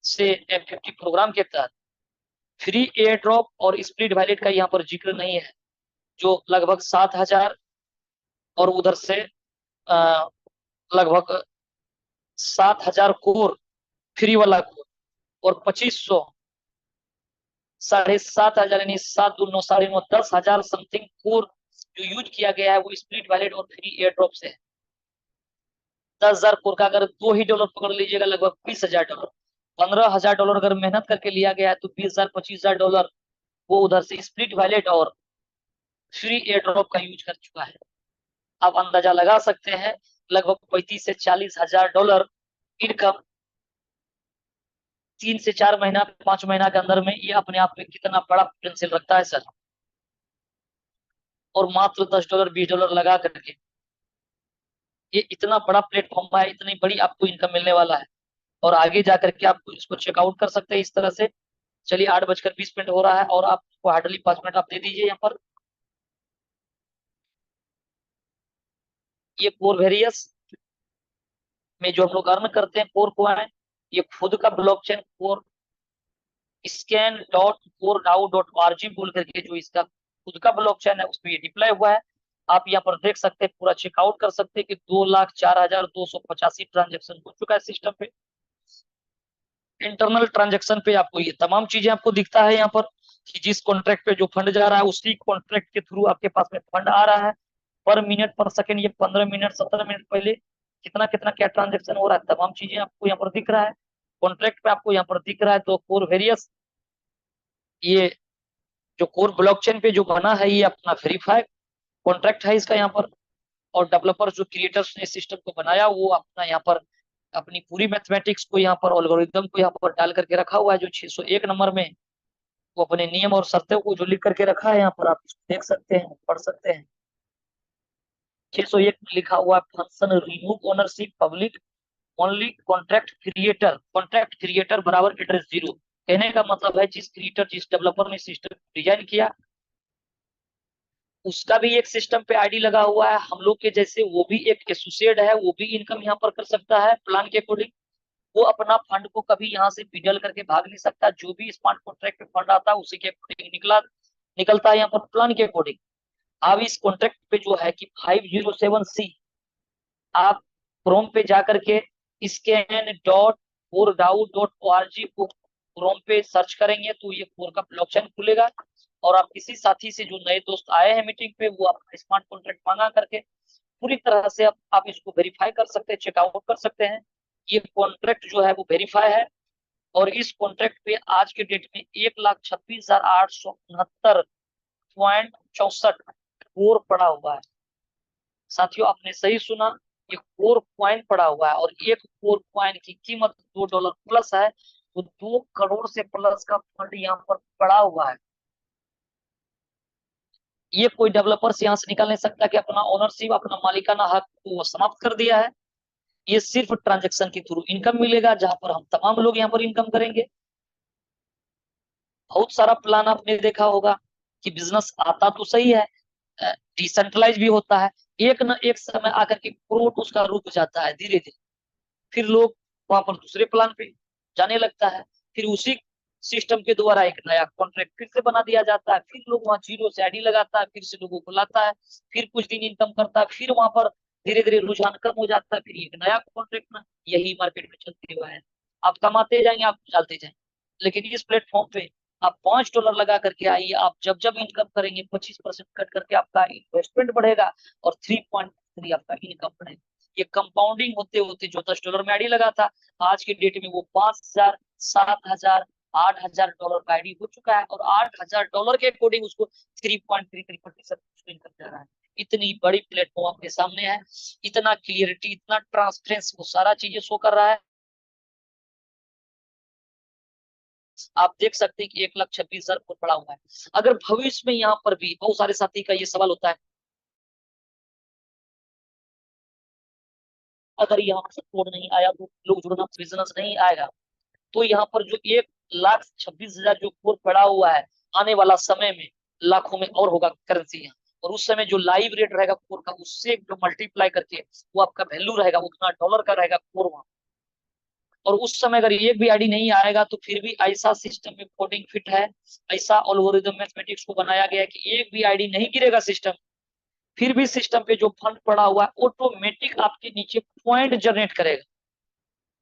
से F50 प्रोग्राम के तहत। फ्री एयर ड्रॉप और स्प्लिट वैलेट का यहाँ पर जिक्र नहीं है, जो लगभग 7,000 और उधर से लगभग 7,000 कोर फ्री वाला कोर, और 2500 7,500 यानी 7 दूनी 9 9.5 10,000 समथिंग कोर जो यूज किया गया है, वो स्प्लिट वैलेट और फ्री एयर ड्रॉप से है। 10,000 कोर का अगर $2 पकड़ लीजिएगा, लगभग $20,000। $15,000 अगर मेहनत करके लिया गया है, तो 20,000 $25,000 वो उधर से स्प्लिट वैलेट और फ्री एयर ड्रॉप का यूज कर चुका है। आप अंदाजा लगा सकते हैं लगभग 35 से $40,000 इनकम 3 से 4 महीना 5 महीना के अंदर में, ये अपने आप में कितना बड़ा पोटेंशियल रखता है सर। और मात्र $10 $20 लगा करके ये इतना बड़ा प्लेटफॉर्म है, इतनी बड़ी आपको इनकम मिलने वाला है। और आगे जा करके आप इसको चेकआउट कर सकते हैं इस तरह से। चलिए 8:20 हो रहा है और आपको हार्डली 5 मिनट आप दे दीजिए यहाँ पर। ये कोर वेरियस में जो हम लोग अर्न करते हैं कोर कॉइन, ये खुद का blockchain core scan dot core डाउ डॉट आरजी बोल करके जो इसका खुद का ब्लॉकचेन है उस पर ये डिप्लॉय हुआ है। आप यहाँ पर देख सकते हैं, पूरा चेकआउट कर सकते हैं कि 2,04,285 ट्रांजेक्शन हो चुका है सिस्टम पे। इंटरनल ट्रांजेक्शन पे आपको ये तमाम चीजें आपको दिखता है यहाँ पर कि जिस कॉन्ट्रैक्ट पे जो फंड जा रहा है उसी कॉन्ट्रैक्ट के थ्रू आपके पास में फंड आ रहा है। पर मिनट पर सेकंड ये 15 मिनट 17 मिनट पहले कितना कितना क्या ट्रांजेक्शन हो रहा है, तमाम चीजें आपको यहाँ पर दिख रहा है। कॉन्ट्रैक्ट पे आपको यहाँ पर दिख रहा है। तो कोर वेरियस ये जो कोर ब्लॉकचेन पे जो बना है ये अपना वेरीफाई कॉन्ट्रैक्ट है इसका यहाँ पर। और डेवलपर्स जो क्रिएटर्स ने सिस्टम को बनाया वो अपना यहाँ पर अपनी पूरी मैथमेटिक्स को यहाँ पर एल्गोरिथम को यहाँ पर डाल करके रखा हुआ है जो 601 नंबर में वो अपने नियम और शर्तों को जो लिख करके रखा है यहाँ पर आप इसको देख सकते हैं, पढ़ सकते हैं। 601 में लिखा हुआ है function remove ownership public only contract creator बराबर एड्रेस 0। कहने का मतलब है जिस क्रिएटर जिस डेवलपर ने सिस्टम डिजाइन किया उसका भी एक सिस्टम पे आईडी लगा हुआ है हम लोग के जैसे, वो भी एक एसोसिएट है, वो भी इनकम यहाँ पर कर सकता है प्लान के अकॉर्डिंग। वो अपना फंड को कभी यहाँ से विड्रॉल करके भाग नहीं सकता। जो भी स्मार्ट कॉन्ट्रैक्ट पे फंड आता है उसी के अकॉर्डिंग निकलता है यहाँ पर प्लान के अकॉर्डिंग। अब इस कॉन्ट्रैक्ट पे जो है कि 507C आप क्रोम पे जा करके स्कैन डॉट कोर डाउ डॉट org को क्रोम पे सर्च करेंगे तो ये कोर का ब्लॉकचेन खुलेगा। और आप किसी साथी से जो नए दोस्त आए हैं मीटिंग पे वो अपना स्मार्ट कॉन्ट्रैक्ट मंगा करके पूरी तरह से आप इसको वेरीफाई कर सकते हैं, चेकआउट कर सकते हैं। ये कॉन्ट्रैक्ट जो है वो वेरीफाई है। और इस कॉन्ट्रैक्ट पे आज के डेट में 1,26,869.64 कोर पड़ा हुआ है। साथियों आपने सही सुना, ये कोर कॉइन पड़ा हुआ है और एक कोर कॉइन की कीमत $2 प्लस है। तो 2 करोड़ से प्लस का फंड यहाँ पर पड़ा हुआ है। ये कोई डेवलपर्स यहाँ से निकाल नहीं सकता कि अपना ओनरशिप अपना मालिकाना हक को वो समाप्त कर दिया है। ये सिर्फ ट्रांजेक्शन के थ्रू इनकम मिलेगा जहां पर हम तमाम लोग यहाँ पर इनकम करेंगे। बहुत सारा प्लान आपने देखा होगा कि बिजनेस आता तो सही है, डिसेंट्रलाइज भी होता है, एक न एक समय आकर के ग्रोथ उसका रुक जाता है धीरे धीरे। फिर लोग वहां पर दूसरे प्लान पे जाने लगता है। फिर उसी सिस्टम के द्वारा एक नया कॉन्ट्रैक्ट फिर से बना दिया जाता है। फिर लोग वहां जीरो से आईडी लगाता है, फिर से लोगों को लाता है, फिर कुछ दिन इनकम करता है, फिर वहां पर धीरे धीरे रुझान कम हो जाता है, फिर एक नया कॉन्ट्रैक्ट ना यही मार्केट में चलते हुआ है। आप कमाते जाएंगे, आप डालते जाएंगे। लेकिन इस प्लेटफॉर्म पे आप $5 लगा करके आइए, आप जब जब इनकम करेंगे 25% कट करके आपका इन्वेस्टमेंट बढ़ेगा और 3.3 आपका इनकम बढ़ेगा। ये कंपाउंडिंग होते होते जो $10 में आईडी लगा था आज की डेट में वो 5,000 7,000 $8,000 का आईडी हो चुका है और $8,000 के अकॉर्डिंग उसको 3.33% इनकम जा रहा है। इतनी बड़ी प्लेटफॉर्म आपके सामने है, इतना क्लियरिटी इतना ट्रांसपेरेंस वो सारा चीजें शो कर रहा है। आप देख सकते हैं कि 1,26,000 फुट पड़ा हुआ है। अगर भविष्य में यहाँ पर भी बहुत सारे साथी का ये सवाल होता है अगर यहाँ पर कोड नहीं आया तो लोग जुड़ना बिजनेस नहीं आएगा। तो यहाँ पर जो 1,26,000 जो कोड पड़ा हुआ है आने वाला समय में लाखों में और होगा करेंसी यहाँ। और उस समय जो लाइव रेट रहेगा कोर का उससे जो मल्टीप्लाई करके वो आपका वैल्यू रहेगा उतना डॉलर का रहेगा कोर वहां। और उस समय अगर एक भी आईडी नहीं आएगा तो फिर भी ऐसा सिस्टम में कोडिंग फिट है, ऐसा एल्गोरिथम मैथमेटिक्स को बनाया गया है कि एक भी आईडी नहीं गिरेगा सिस्टम, फिर भी सिस्टम पे जो फंड पड़ा हुआ है ऑटोमेटिक आपके नीचे पॉइंट जनरेट करेगा।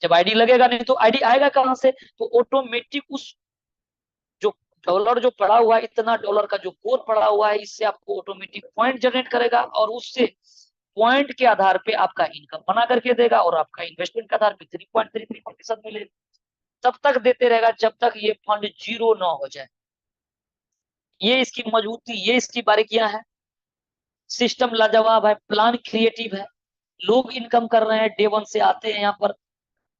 जब आईडी लगेगा नहीं तो आईडी आएगा कहां से, तो ऑटोमेटिक उस जो डॉलर जो पड़ा हुआ है इतना डॉलर का जो कोर पड़ा हुआ है इससे आपको ऑटोमेटिक पॉइंट जनरेट करेगा और उससे पॉइंट के आधार पे आपका इनकम बना करके देगा और आपका इन्वेस्टमेंट के आधार पे 3.33% मिलेगा। तब तक देते रहेगा जब तक ये फंड जीरो ना हो जाए। ये इसकी मजबूती, ये इसकी बारीकियां है। सिस्टम लाजवाब है, प्लान क्रिएटिव है, लोग इनकम कर रहे हैं, डे वन से आते हैं यहाँ पर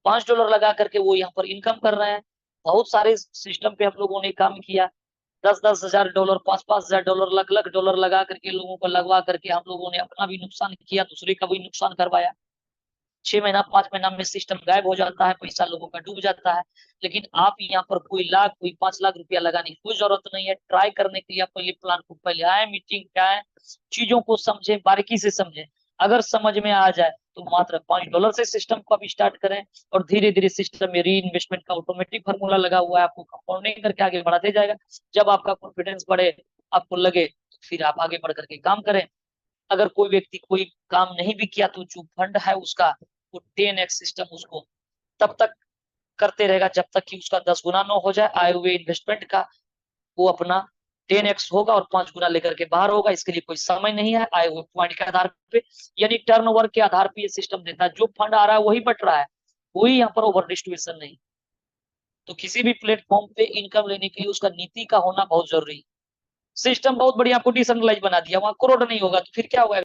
$5 लगा करके वो यहाँ पर इनकम कर रहे हैं। बहुत सारे सिस्टम पे हम लोगों ने काम किया, 10,000 $10,000 $5,000 लाख लाख डॉलर लगा करके लोगों को लगवा करके हम लोगों ने अपना भी नुकसान किया, दूसरे का भी नुकसान करवाया। 6 महीना 5 महीना में सिस्टम गायब हो जाता है, पैसा लोगों का डूब जाता है। लेकिन आप यहाँ पर कोई लाख कोई 5 लाख रुपया लगाने की कोई जरूरत नहीं है। ट्राई करने के लिए आप पहले प्लान को पहले आए, मीटिंग पे आए, चीजों को समझे, बारीकी से समझे। अगर समझ में आ जाए तो मात्र $5 से सिस्टम को आप स्टार्ट करें, और धीरे धीरे सिस्टम में री इन्वेस्टमेंट का ऑटोमेटिक फार्मूला लगा हुआ है, आपको कंपाउंडिंग करके आगे बढ़ाते जाएगा। जब आपका कॉन्फिडेंस बढ़े, आपको लगे, तो फिर आप आगे बढ़ करके काम करें। अगर कोई व्यक्ति कोई काम नहीं भी किया तो जो फंड है उसका, वो 10x सिस्टम उसको तब तक करते रहेगा जब तक कि उसका 10 गुना न हो जाए। आए हुए इन्वेस्टमेंट का वो अपना 10x होगा और 5 गुना लेकर के बाहर होगा। इसके लिए कोई समय नहीं है, आए हुए पॉइंट के आधार पे, यानी टर्नओवर के आधार पे ये सिस्टम देता है। जो फंड आ रहा है वही बट रहा है, कोई यहाँ पर ओवर डिस्ट्रीब्यूशन नहीं। तो किसी भी प्लेटफॉर्म पे इनकम लेने के लिए उसका नीति का होना बहुत जरूरी है। सिस्टम बहुत बढ़िया आपको डिसेंट्रलाइज बना दिया, वहां करोड़ नहीं होगा तो फिर क्या होगा?